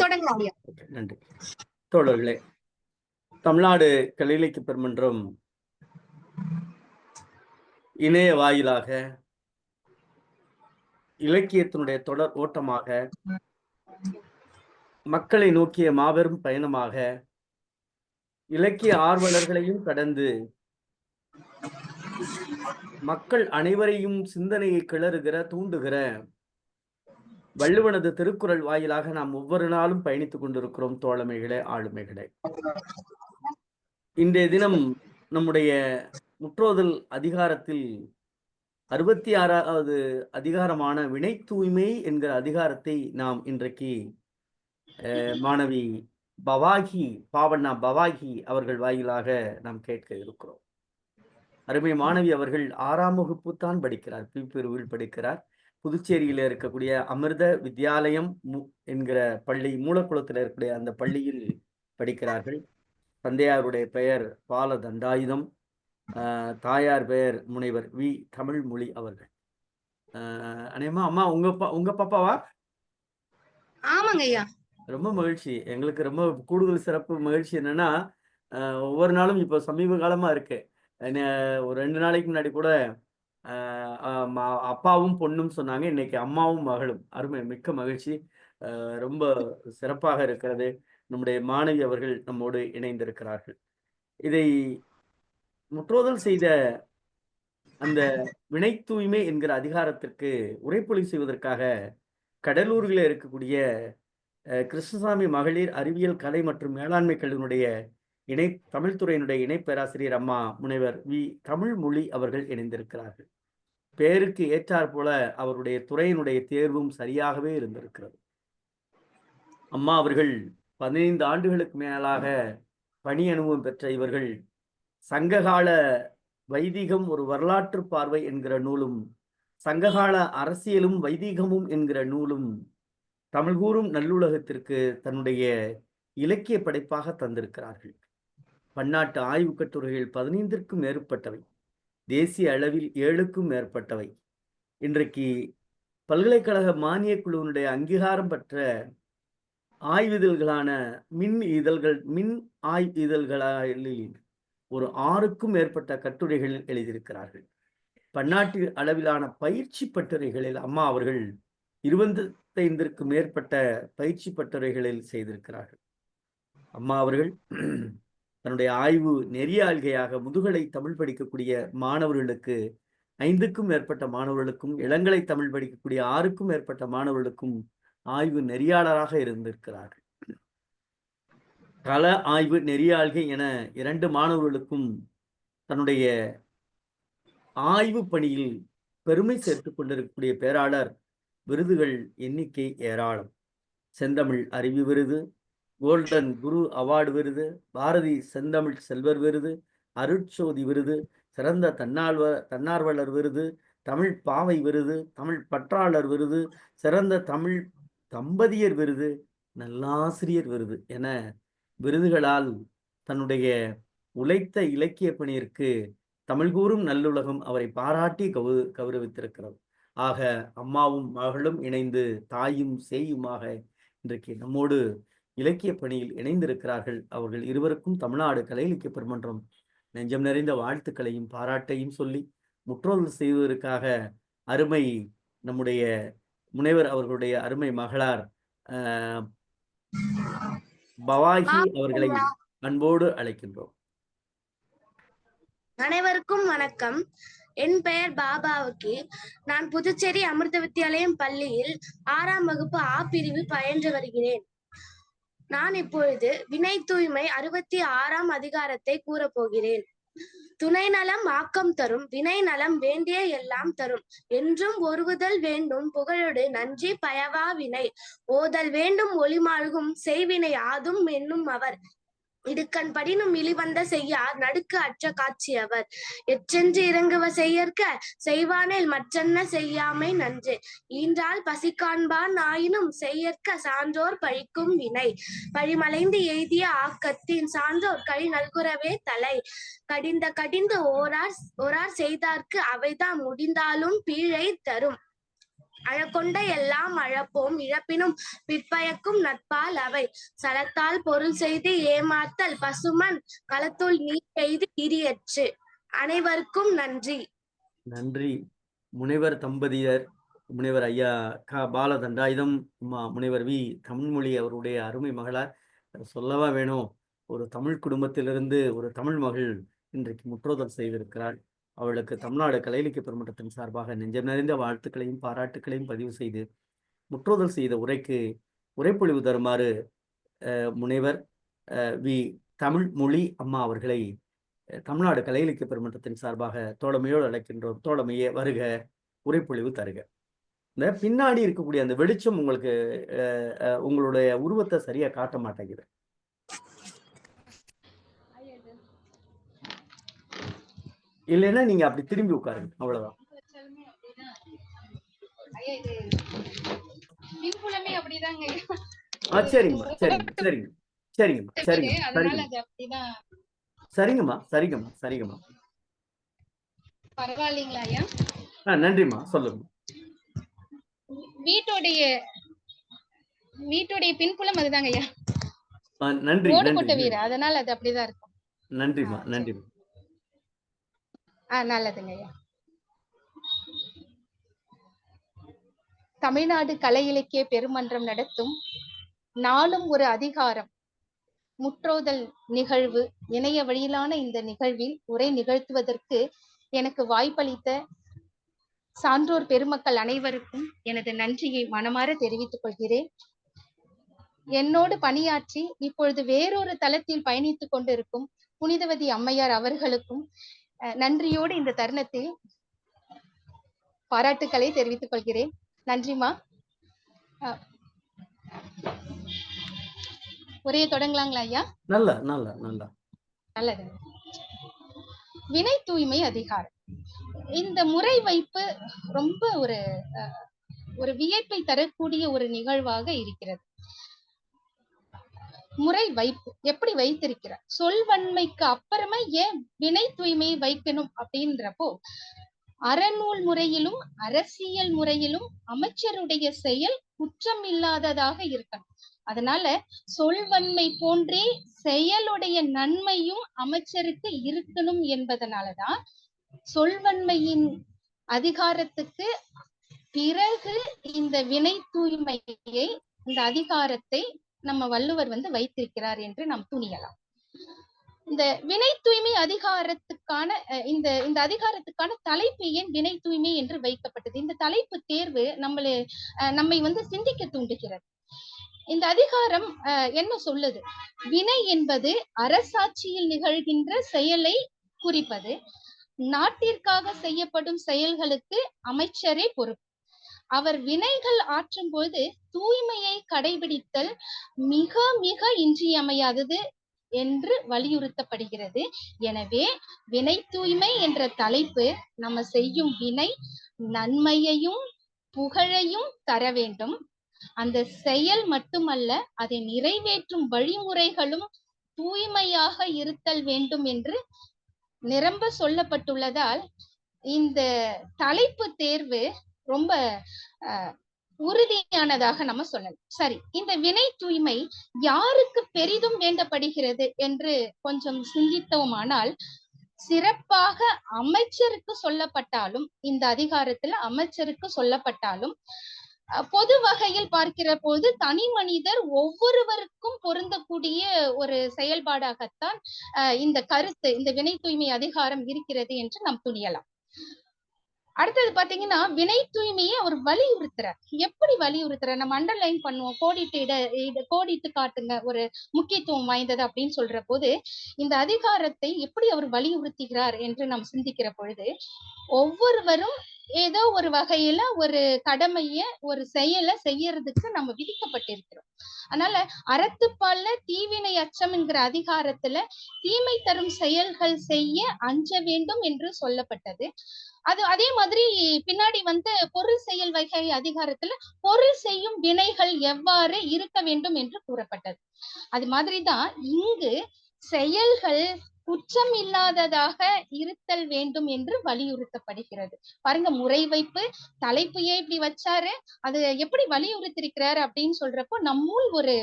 தொடங்கலாம் ஐயா. நன்றி. தோழர்களே, தமிழ்நாடு கலை இலக்கிய பெருமன்றம் இணைய வாயிலாக இலக்கியத்தினுடைய தொடர் ஓட்டமாக, மக்களை நோக்கிய மாபெரும் பயணமாக, இலக்கிய ஆர்வலர்களையும் கடந்து மக்கள் அனைவரையும் சிந்தனையை கிளறுகிற, தூண்டுகிற வள்ளுவனது திருக்குறள் வாயிலாக நாம் ஒவ்வொரு நாளும் பயணித்துக் கொண்டிருக்கிறோம். தோழமைகளே, ஆளுமைகளே, இன்றைய தினம் நம்முடைய முற்றோதல் அதிகாரத்தில் 66வது அதிகாரமான வினை தூய்மை என்கிற அதிகாரத்தை நாம் இன்றைக்கு மாணவி பாவண்ணா பவாகி அவர்கள் வாயிலாக நாம் கேட்க இருக்கிறோம். அருமை மாணவி அவர்கள் 6ஆம் வகுப்பு தான் படிக்கிறார், பிரிவில் படிக்கிறார். புதுச்சேரியில் இருக்கக்கூடிய அமிர்த வித்யாலயம் என்கிற பள்ளி, மூலக்குளத்தில் இருக்கக்கூடிய அந்த பள்ளியில் படிக்கிறார்கள். தந்தையாருடைய பெயர் பால தண்டாயுதம், தாயார் பெயர் முனைவர் வி தமிழ்மொழி அவர்கள். அநேகமா அம்மா உங்க பாப்பாவா? ஆமாங்க ஐயா. ரொம்ப மகிழ்ச்சி. எங்களுக்கு ரொம்ப கூடுதல் சிறப்பு மகிழ்ச்சி என்னன்னா, ஒவ்வொரு நாளும் இப்போ சமீப காலமா இருக்கு. ஒரு 2 நாளைக்கு முன்னாடி கூட அப்பாவும் பொண்ணும் சொன்னாங்க. இன்னைக்கு அம்மாவும் மகளும். அருமை, மிக்க மகிழ்ச்சி. ரொம்ப சிறப்பாக இருக்கிறது. நம்முடைய மாணவி அவர்கள் நம்மோடு இணைந்திருக்கிறார்கள். இதை முற்றோதல் செய்த அந்த வினை தூய்மை என்கிற அதிகாரத்திற்கு உரைப்பொழிவு செய்வதற்காக கடலூரில் இருக்கக்கூடிய கிருஷ்ணசாமி மகளிர் அறிவியல் கலை மற்றும் மேலாண்மை கல்லூரியினுடைய தமிழ்துறையினுடைய இணை பேராசிரியர் அம்மா முனைவர் வி தமிழ்மொழி அவர்கள் இணைந்திருக்கிறார்கள். பேருக்கு ஏற்றாற் போல அவருடைய துறையினுடைய தேர்வும் சரியாகவே இருந்திருக்கிறது. அம்மா அவர்கள் 15 ஆண்டுகளுக்கு மேலாக பணி அனுபவம் பெற்ற இவர்கள் சங்ககால வைதிகம் ஒரு வரலாற்று பார்வை என்கிற நூலும், சங்ககால அரசியலும் வைதிகமும் என்கிற நூலும் தமிழ்கூறும் நல்லுலகத்திற்கு தன்னுடைய இலக்கிய படைப்பாக தந்திருக்கிறார்கள். பன்னாட்டு ஆய்வு கட்டுரைகள் 15க்கும் மேற்பட்டவை, தேசிய அளவில் 7க்கும் மேற்பட்டவை. இன்றைக்கு பல்கலைக்கழக மானிய குழுவினுடைய அங்கீகாரம் பெற்ற ஆய்விதழ்களான மின் ஆய்வு இதழ்களில் ஒரு 6க்கும் மேற்பட்ட கட்டுரைகளில் எழுதியிருக்கிறார்கள். பன்னாட்டு அளவிலான பயிற்சி பட்டுரைகளில் அம்மா அவர்கள் 25க்கும் மேற்பட்ட பயிற்சி பட்டுரைகளில் செய்திருக்கிறார்கள். அம்மா அவர்கள் தன்னுடைய ஆய்வு நெறியாள்கையாக முதுகலை தமிழ் படிக்கக்கூடிய மாணவர்களுக்கு 5க்கும் மேற்பட்ட மாணவர்களுக்கும், இளங்கலை தமிழ் படிக்கக்கூடிய 6க்கும் மேற்பட்ட மாணவர்களுக்கும் ஆய்வு நெறியாளராக இருந்திருக்கிறார்கள். கள ஆய்வு நெறியாள்கை என 2 மாணவர்களுக்கும் தன்னுடைய ஆய்வு பணியில் பெருமை சேர்த்துக் கொண்டிருக்கக்கூடிய பேராளர். விருதுகள் எண்ணிக்கை ஏராளம். செந்தமிழ் அறிவு விருது, கோல்டன் குரு அவார்டு விருது, பாரதி செந்தமிழ் செல்வர் விருது, அருட்சோதி விருது, சிறந்த தன்னார்வலர் விருது, தமிழ் பாவை விருது, தமிழ் பற்றாளர் விருது, சிறந்த தமிழ் தம்பதியர் விருது, நல்லாசிரியர் விருது என விருதுகளால் தன்னுடைய உழைத்த இலக்கிய பணியிற்கு தமிழ்கூறும் நல்லுலகம் அவரை பாராட்டி கௌரவித்திருக்கிறது. ஆக அம்மாவும் மகளும் இணைந்து தாயும் சேயுமாக இன்றைக்கு நம்மோடு இலக்கிய பணியில் இணைந்திருக்கிறார்கள். அவர்கள் இருவருக்கும் தமிழ்நாடு கலை இலக்கிய பெருமன்றம் நெஞ்சம் நிறைந்த வாழ்த்துக்களையும் பாராட்டையும் சொல்லி முற்றோதல் செய்வதற்காக அருமை நம்முடைய முனைவர் அவர்களுடைய அருமை மகளார் பவாகி அவர்களை அன்போடு அழைக்கின்றோம். அனைவருக்கும் வணக்கம். என் பெயர் பாபாவுக்கு. நான் புதுச்சேரி அமிர்த வித்யாலயம் பள்ளியில் 6ஆம் வகுப்பு ஆ பிரிவு பயின்று வருகிறேன். நான் இப்பொழுது வினை தூய்மை 66ஆம் அதிகாரத்தை கூறப்போகிறேன். துணை நலம் ஆக்கம் தரும், வினை நலம் வேண்டிய எல்லாம் தரும். என்றும் ஒருவுதல் வேண்டும் புகழோடு நன்றி பயவா வினை. ஓதல் வேண்டும் ஒளிமாழ்கும் செய்வினை ஆதும் என்னும் அவர். இடுக்கண் படினும் இழிவந்த செய்யார் நடுக்கு அற்ற காட்சி அவர். எச்சென்று இறங்குவ செய்யற்க செய்வானில் மற்றென்ன செய்யாமை நன்று. ஈன்றால் பசி காண்பான் ஆயினும் செய்யற்க சான்றோர் பழிக்கும் வினை. பழிமலைந்து எய்திய ஆக்கத்தின் சான்றோர் கழி நல்குரவே தலை. கடிந்து ஓரார் செய்தார்க்கு அவைதான் முடிந்தாலும் பீழை தரும். அழக்கொண்ட எல்லாம் அழப்போம் இழப்பினும் பிற்பயக்கும் நட்பால் அவை சலத்தால் பொருள் செய்து ஏமாத்தல் பசுமன் களத்துள் நீர் பெய்து இரியற்று. அனைவருக்கும் நன்றி. நன்றி. முனைவர் தம்பதியர் முனைவர் ஐயா பாலதண்டாயுதம் முனைவர் வி தமிழ்மொழி அவருடைய அருமை மகளார். சொல்லவா வேணும், ஒரு தமிழ் குடும்பத்திலிருந்து ஒரு தமிழ் மகள் இன்றைக்கு முற்றோதல் செய்திருக்கிறாள். அவளுக்கு தமிழ்நாடு கலை இலக்கிய பெருமன்றத்தின் சார்பாக நெஞ்சம் நிறைந்த வாழ்த்துக்களையும் பாராட்டுக்களையும் பதிவு செய்து முற்றோதல் செய்த உரைக்கு உரைப்பொழிவு தருமாறு முனைவர் வி தமிழ்மொழி அம்மா அவர்களை தமிழ்நாடு கலை இலக்கிய பெருமன்றத்தின் சார்பாக தோழமையோடு அழைக்கின்றோம். தோழமையே வருக, உரைப்பொழிவு தருக. இந்த பின்னாடி இருக்கக்கூடிய அந்த வெளிச்சம் உங்களுக்கு உங்களுடைய உருவத்தை சரியா காட்ட மாட்டேங்குது. இல்லைன்னா நீங்க அப்படி திரும்பி உட்காருங்க, அவ்வளவுதான். சரிங்கம்மா சரிங்க சரிங்க சரிங்கம்மா சரிங்க சரிங்கம்மா சரிங்கம்மா சரிங்கம்மா பரவாயில்லைங்களா ஐயா? நன்றிம்மா, சொல்லுங்க. வீட்டுடைய பின்புலம் அதுதாங்க ஐயா. நன்றி. ஓடுபட்ட வீடு, அதனால அது அப்படிதான் இருக்கும். நன்றிம்மா நன்றிம்மா. நல்லதுங்க ஐயா. தமிழ்நாடு கலை இலக்கிய பெருமன்றம் நடத்தும் நாளும் ஒரு அதிகாரம் முற்றோதல் நிகழ்வு இணைய வழியிலான இந்த நிகழ்வில் உரை நிகழ்த்துவதற்கு எனக்கு வாய்ப்பளித்த சான்றோர் பெருமக்கள் அனைவருக்கும் எனது நன்றியை மனமாற தெரிவித்துக் கொள்கிறேன். என்னோடு பணியாற்றி இப்பொழுது வேறொரு தளத்தில் பயணித்துக் கொண்டிருக்கும் புனிதவதி அம்மையார் அவர்களுக்கும் நன்றியோடு இந்த தருணத்தில் பாராட்டுக்களை தெரிவித்துக் கொள்கிறேன். நன்றிமா. உரையை தொடங்கலாங்களா ஐயா? நல்லது. வினை தூய்மை அதிகாரம். இந்த முறை வைப்பு ரொம்ப ஒரு வியப்பை தரக்கூடிய ஒரு நிகழ்வாக இருக்கிறது. முறை வைப்பு எப்படி வைத்திருக்கிறார், சொல்வன்மைக்கு அப்புறமா ஏன் வினை தூய்மையை வைக்கணும் அப்படின்றப்போ, அறநூல் முறையிலும் அரசியல் முறையிலும் அமைச்சருடைய செயல் குற்றம் இல்லாததாக இருக்கணும். அதனால சொல்வன்மை போன்றே செயலுடைய நன்மையும் அமைச்சருக்கு இருக்கணும் என்பதனாலதான் சொல்வன்மையின் அதிகாரத்துக்கு பிறகு இந்த வினை தூய்மையை, இந்த அதிகாரத்தை நம்ம வள்ளுவர் வைத்திருக்கிறார் என்று நாம் துணியலாம். இந்த வினை தூய்மை அதிகாரத்துக்கான இந்த அதிகாரத்துக்கான தலைப்பு ஏன் வினை தூய்மை என்று வைக்கப்பட்டது? இந்த தலைப்பு தேர்வு நம்மை சிந்திக்க தூண்டுகிறது. இந்த அதிகாரம் என்ன சொல்லுது? வினை என்பது அரசாட்சியில் நிகழ்கின்ற செயலை குறிப்பது. நாட்டிற்காக செய்யப்படும் செயல்களுக்கு அமைச்சரே பொறுப்பு. அவர் வினைகள் ஆற்றும் போது தூய்மையை கடைபிடித்தல் மிக மிக இன்றியமையாதது என்று வலியுறுத்தப்படுகிறது. எனவே வினை தூய்மை என்ற தலைப்பு நம்ம செய்யும் வினை நன்மையையும் புகழையும் தர வேண்டும். அந்த செயல் மட்டுமல்ல, அதை நிறைவேற்றும் வழிமுறைகளும் தூய்மையாக இருத்தல் வேண்டும் என்று நிரம்ப சொல்லப்பட்டுள்ளதால் இந்த தலைப்பு தேர்வு ரொம்ப உறுதியானதாக நம்ம சொல்லலாம். சரி, இந்த வினை தூய்மை யாருக்கு பெரிதும் வேண்டப்படுகிறது என்று கொஞ்சம் சிந்தித்தோமானால், சிறப்பாக அமைச்சருக்கு சொல்லப்பட்டாலும், இந்த அதிகாரத்துல அமைச்சருக்கு சொல்லப்பட்டாலும், பொது வகையில் பார்க்கிற போது தனி மனிதர் ஒவ்வொருவருக்கும் பொருந்தக்கூடிய ஒரு செயல்பாடாகத்தான் இந்த கருத்து, இந்த வினை தூய்மை அதிகாரம் இருக்கிறது என்று நாம் துணியலாம். அடுத்தது பாத்தீங்கன்னா, வினை தூய்மையை அவர் வலியுறுத்துறார். எப்படி வலியுறுத்துறார்? நம்ம அண்டர்லைன் பண்ணுவோம், கோடிட்டு காட்டுங்க ஒரு முக்கியத்துவம் வாய்ந்தது அப்படின்னு சொல்ற போது, இந்த அதிகாரத்தை எப்படி அவர் வலியுறுத்துகிறார் என்று நாம் சிந்திக்கிற பொழுது, ஒவ்வொருவரும் ஏதோ ஒரு வகையில ஒரு கடமைய ஒரு செயலை செய்யறதுக்கு நம்ம விதிக்கப்பட்டிருக்கிறோம். அதனால அறத்துப்பால்ல தீவினை அச்சம் என்கிற அதிகாரத்துல தீமை தரும் செயல்கள் செய்ய அஞ்ச வேண்டும் என்று சொல்லப்பட்டது. அதே மாதிரி பின்னாடி பொருள் செயல் வகை அதிகாரத்துல பொருள் செய்யும் வினைகள் எவ்வாறு இருக்க வேண்டும் என்று கூறப்பட்டது. அது மாதிரிதான் இங்கு செயல்கள் குற்றம் இல்லாததாக இருத்தல் வேண்டும் என்று வலியுறுத்தப்படுகிறது. பாருங்க, முறை வைப்பு தலைப்பு ஏன் இப்படி வச்சாரு, அது எப்படி வலியுறுத்திருக்கிறாரு அப்படின்னு சொல்றப்போ நம்முள் ஒரு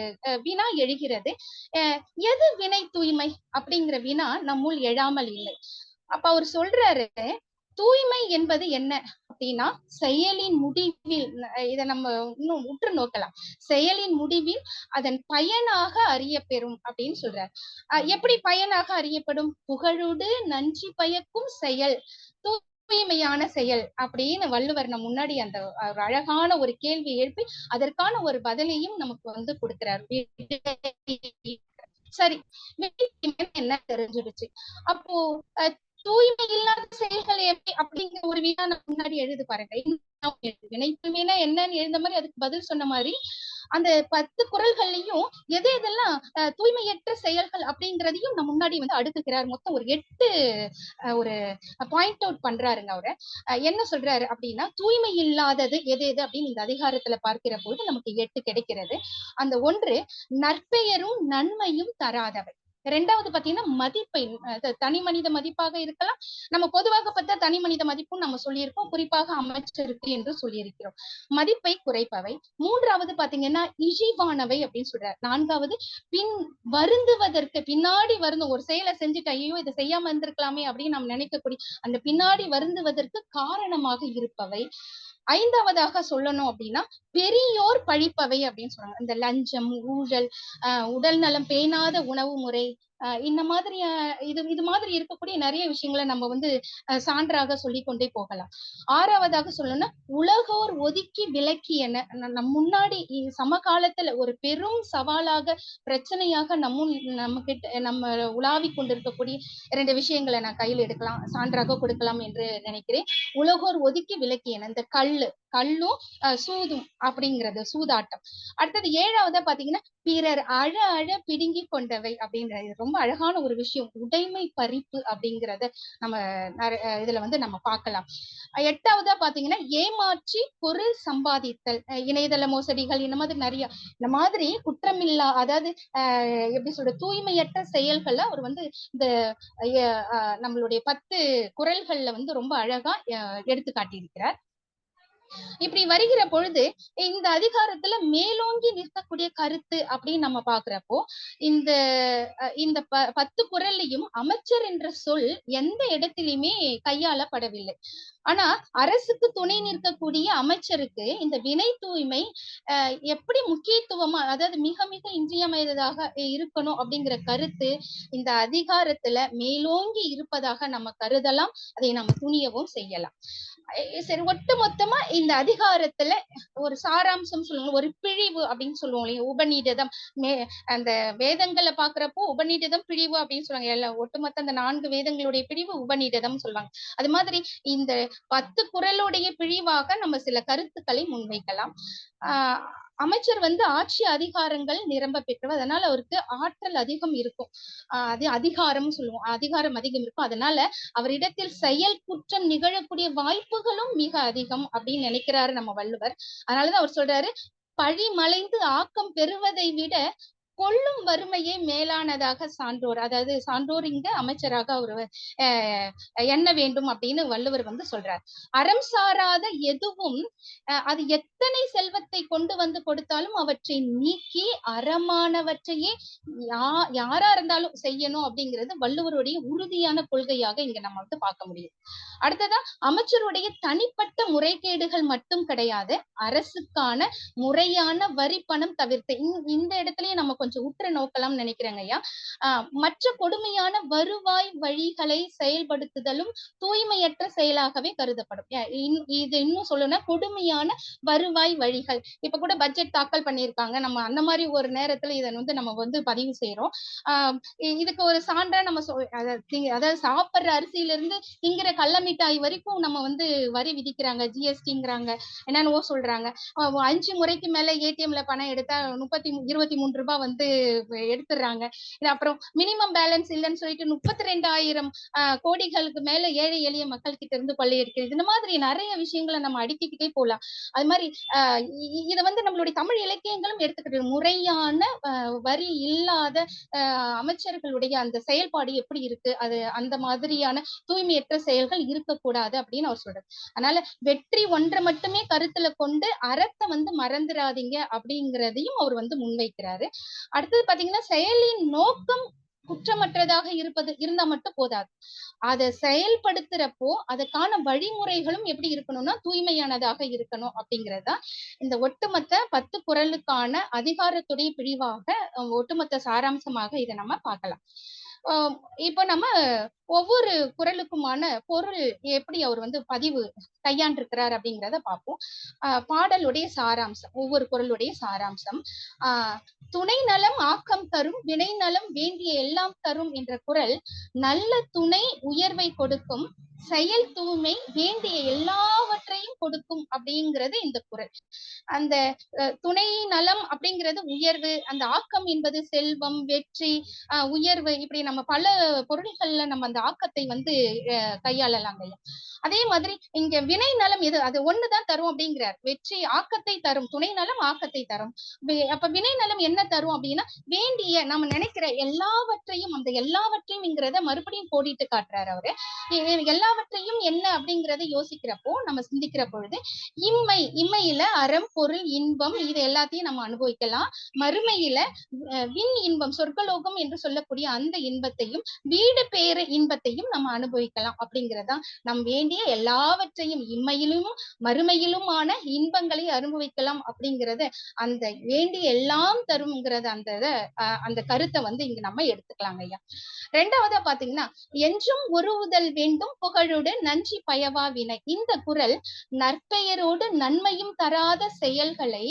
வினா எழுகிறது. எது வினை தூய்மை அப்படிங்கிற வினா நம்முள் எழாமல் இல்லை. அப்ப அவர் சொல்றாரு, தூய்மை என்பது என்ன அப்படின்னா செயலின் முடிவில், இதை நம்ம இன்னும் உற்று நோக்கலாம், செயலின் முடிவில் அதன் பயனாக அறியப்பெறும் அப்படின்னு சொல்றார். எப்படி பயனாக அறியப்படும்? புகழுடு நன்றி பயக்கும் செயல் தூய்மையான செயல் அப்படின்னு வள்ளுவர் நம்ம முன்னாடி அந்த அழகான ஒரு கேள்வி எழுப்பி அதற்கான ஒரு பதிலையும் நமக்கு வந்து கொடுக்கிறார். சரி, என்ன தெரிஞ்சிடுச்சு. அப்போ தூய்மை இல்லாத செயல்கள் எப்படி அப்படிங்கிற ஒரு வினா முன்னாடி எழுது பாருங்க. வினை தூய்மைனா என்னன்னு எழுந்த மாதிரி அதுக்கு பதில் சொன்ன மாதிரி அந்த 10 குறள்கள்லயும் எது எதெல்லாம் தூய்மையற்ற செயல்கள் அப்படிங்கிறதையும் நம்ம முன்னாடி வந்து அடுக்குகிறார். மொத்தம் ஒரு 8 ஒரு பாயிண்ட் அவுட் பண்றாருங்க அவரு. என்ன சொல்றாரு அப்படின்னா, தூய்மை இல்லாதது எது எது அப்படின்னு இந்த அதிகாரத்துல பார்க்கிற போது நமக்கு 8 கிடைக்கிறது. அந்த 1 நற்பெயரும் நன்மையும் தராதவை. 2வது பாத்தீங்கன்னா மதிப்பை, தனி மனித மதிப்பாக இருக்கலாம். நம்ம பொதுவாக பார்த்தா தனி மனித மதிப்பும் நம்ம சொல்லியிருக்கோம், குறிப்பாக அமைச்சருக்கு என்று சொல்லியிருக்கிறோம். மதிப்பை குறைப்பவை. 3வது பாத்தீங்கன்னா இழிவானவை அப்படின்னு சொல்றாரு. 4வது பின் வருந்துவதற்கு, பின்னாடி வருந்தும் ஒரு செயலை செஞ்சுட்டு ஐயோ இதை செய்யாம இருந்திருக்கலாமே அப்படின்னு நம்ம நினைக்கக்கூடிய அந்த பின்னாடி வருந்துவதற்கு காரணமாக இருப்பவை. 5வதாக சொல்லணும் அப்படின்னா பெரியோர் பழிப்பவை அப்படின்னு சொல்றாங்க. இந்த லஞ்சம், ஊழல், உடல் நலம் பேணாத உணவு முறை, இந்த மாதிரி இது மாதிரி இருக்கக்கூடிய நிறைய விஷயங்களை நம்ம வந்து சான்றாக சொல்லிக்கொண்டே போகலாம். 6வதாக சொல்லணும்னா உலகோர் ஒதுக்கி விலக்கியன. நம் முன்னாடி சமகாலத்துல ஒரு பெரும் சவாலாக பிரச்சனையாக நம்ம கிட்ட நம்ம உலாவி கொண்டிருக்கக்கூடிய 2 விஷயங்களை நான் கையில் எடுக்கலாம், சான்றாக கொடுக்கலாம் என்று நினைக்கிறேன். உலகோர் ஒதுக்கி விலக்கியன, இந்த கல்லும் சூதும் அப்படிங்கிறது, சூதாட்டம். அடுத்தது 7வதா பாத்தீங்கன்னா பிறர் அழ அழ பிடுங்கி கொண்டவை அப்படின்றது ரொம்ப அழகான ஒரு விஷயம். உடைமை பறிப்பு அப்படிங்கிறத நம்ம இதுல வந்து நம்ம பார்க்கலாம். 8வதா பாத்தீங்கன்னா ஏமாற்றி பொருள் சம்பாதித்தல், இணையதள மோசடிகள், இந்த மாதிரி குற்றமில்லா, அதாவது எப்படி சொல்ற, தூய்மையற்ற செயல்களை அவர் வந்து இந்த நம்மளுடைய 10 குறள்கள்ல வந்து ரொம்ப அழகா எடுத்து காட்டியிருக்கிறார். இப்படி வருகிற பொழுது இந்த அதிகாரத்துல மேலோங்கி நிற்கக்கூடிய கருத்து அப்படின்னு நம்ம பாக்குறப்போ இந்த 10 குறள்லையும் அமைச்சர் என்ற சொல் எந்த இடத்திலுமே கையாளப்படவில்லை. ஆனா அரசுக்கு துணை நிற்கக்கூடிய அமைச்சருக்கு இந்த வினை தூய்மை எப்படி முக்கியத்துவமா, அதாவது மிக மிக இன்றியமையாததாக இருக்கணும் அப்படிங்கிற கருத்து இந்த அதிகாரத்துல மேலோங்கி இருப்பதாக நம்ம கருதலாம், அதை நம்ம துணியவும் செய்யலாம். சரி, ஒட்டு மொத்தமா இந்த அதிகாரத்துல ஒரு சாராம்சம் சொல்லுவாங்க, ஒரு பிழிவு அப்படின்னு சொல்லுவோம் இல்லையா, உபநிடதம். அந்த வேதங்களை பாக்குறப்போ உபநிடதம் பிழிவு அப்படின்னு சொல்லுவாங்க. எல்லாம் ஒட்டுமொத்த அந்த 4 வேதங்களுடைய பிழிவு உபநிடதம் சொல்லுவாங்க. அது மாதிரி இந்த 10 குறளுடைய பிழிவாக நம்ம சில கருத்துக்களை முன்வைக்கலாம். அமைச்சர் வந்து ஆட்சி அதிகாரங்கள் நிரம்ப பெற்றவர், அதனால அவருக்கு ஆற்றல் அதிகம் இருக்கும். அது அதிகாரம் சொல்லுவோம், அதிகாரம் அதிகம் இருக்கும். அதனால அவரிடத்தில் செயல் குற்றம் நிகழக்கூடிய வாய்ப்புகளும் மிக அதிகம் அப்படின்னு நினைக்கிறாரு நம்ம வள்ளுவர். அதனாலதான் அவர் சொல்றாரு, பழி மலைந்து ஆக்கம் பெறுவதை விட கொள்ளும் வறுமையே மேலானதாக சான்றோர், அதாவது சான்றோர் இங்க அமைச்சராக அவர் எண்ண வேண்டும் அப்படின்னு வள்ளுவர் வந்து சொல்றார். அறம் சாராத எதுவும் அது எத்தனை செல்வத்தை கொண்டு வந்து கொடுத்தாலும் அவற்றை நீக்கி அறமானவற்றையே யாரா இருந்தாலும் செய்யணும் அப்படிங்கிறது வள்ளுவருடைய உறுதியான கொள்கையாக இங்க நம்ம வந்து பார்க்க முடியும். அடுத்ததா அமைச்சருடைய தனிப்பட்ட முறைகேடுகள் மட்டும் கிடையாது, அரசுக்கான முறையான வரி பணம் தவிர்த்து இந்த இடத்துலயே நம்ம கொஞ்சம் உற்று நோக்கலாம் நினைக்கிறேங்க ஐயா. மற்ற கொடுமையான வருவாய் வழிகளை செயல்படுத்துதலும் தூய்மையற்ற செயலாகவே கருதப்படும். இது இன்னும் சொல்லணும்னா கொடுமையான வருவாய் வழிகள், இப்ப கூட பட்ஜெட் தாக்கல் பண்ணியிருக்காங்க, நம்ம அந்த மாதிரி ஒரு நேரத்துல இதை வந்து நம்ம வந்து பதிவு செய்யறோம். இதுக்கு ஒரு சான்றா நம்ம அதாவது சாப்பிடுற அரிசியில இருந்து திங்கிற கள்ள மிட்டாய் வரைக்கும் நம்ம வந்து வரி விதிக்கிறாங்க, ஜிஎஸ்டிங்கிறாங்க, என்னென்னவோ சொல்றாங்க. 5 முறைக்கு மேல ஏடிஎம்ல பணம் எடுத்தா 23 ரூபாய் வந்து வந்து எடுத்துடுறாங்க. அப்புறம் மினிமம் பேலன்ஸ் இல்லைன்னு சொல்லிட்டு 32,000 கோடிகளுக்கு மேல ஏழை எளிய மக்கள் கிட்ட இருந்து கொள்ளையடிக்கிறது. இந்த மாதிரி நிறைய விஷயங்களை நம்ம அடுக்கிக்கிட்டே போலாம். அது மாதிரி இதை வந்து நம்மளுடைய தமிழ் இலக்கியங்களும் எடுத்துக்கிட்டு முறையான வரி இல்லாத அமைச்சர்களுடைய அந்த செயல்பாடு எப்படி இருக்கு, அது அந்த மாதிரியான தூய்மையற்ற செயல்கள் இருக்கக்கூடாது அப்படின்னு அவர் சொல்றாரு. அதனால வெற்றி ஒன்றை மட்டுமே கருத்துல கொண்டு அறத்தை வந்து மறந்துடாதீங்க அப்படிங்கிறதையும் அவர் வந்து முன்வைக்கிறாரு. அடுத்தது பாத்தீங்கன்னா செயலின் நோக்கம் குற்றமற்றதாக இருந்தா மட்டும் போதாது, அதை செயல்படுத்துறப்போ அதுக்கான வழிமுறைகளும் எப்படி இருக்கணும்னா தூய்மையானதாக இருக்கணும் அப்படிங்கறதுதான் இந்த ஒட்டுமொத்த 10 குறளுக்கான அதிகாரத்துடைய பிரிவாக ஒட்டுமொத்த சாராம்சமாக இதை நம்ம பார்க்கலாம். இப்போ நம்ம ஒவ்வொரு குறளுக்குமான பொருள் எப்படி அவர் வந்து பதிவு கையாண்டிருக்கிறார் அப்படிங்கிறத பார்ப்போம். பாடலுடைய சாராம்சம், ஒவ்வொரு குறளுடைய சாராம்சம். துணை நலம் ஆக்கம் தரும், வினை நலம் வேண்டிய எல்லாம் தரும் என்ற குறள் நல்ல துணை உயர்வை கொடுக்கும், செயல் தூய்மை வேண்டிய எல்லாவற்றையும் கொடுக்கும் அப்படிங்கிறது இந்த குறள். அந்த துணை நலம் அப்படிங்கிறது உயர்வு, அந்த ஆக்கம் என்பது செல்வம், வெற்றி, உயர்வு, இப்படி நம்ம பல பொருள்கள்ல நம்ம அந்த ஆக்கத்தை வந்து கையாளலாங்க. அதே மாதிரி இங்க வினை நலம் எது, அது ஒண்ணுதான் தரும் அப்படிங்கிறார். வெற்றி ஆக்கத்தை தரும், துணை நலம் ஆக்கத்தை தரும். அப்ப வினை நலம் என்ன தரும் அப்படின்னா வேண்டிய நம்ம நினைக்கிற எல்லாவற்றையும், அந்த எல்லாவற்றையும் மறுபடியும் கோடிட்டு காட்டுறாரு அவரு. எல்லாவற்றையும் என்ன அப்படிங்கறத யோசிக்கிறப்போ நம்ம சிந்திக்கிற பொழுது இம்மையில அறம் பொருள் இன்பம் இது எல்லாத்தையும் நம்ம அனுபவிக்கலாம். மறுமையில விண் இன்பம் சொர்க்கலோகம் என்று சொல்லக்கூடிய அந்த இன்பத்தையும் வீடு பேறு இன்பத்தையும் நம்ம அனுபவிக்கலாம். அப்படிங்கறதா நம் வேண்டிய எல்லாவற்றையும் இம்மையிலும் மறுமையிலுமான இன்பங்களை அனுபவிக்கலாம் அப்படிங்கறது அந்த வேண்டிய எல்லாம் தரும்ங்கிறத அந்த கருத்தை வந்து இங்க நம்ம எடுத்துக்கலாங்க ஐயா. ரெண்டாவதா பாத்தீங்கன்னா என்றும் ஒருவுதல் வேண்டும் புகழோடு நன்றி பயவா வினை. இந்த குறள் நற்பெயரோடு நன்மையும் தராத செயல்களை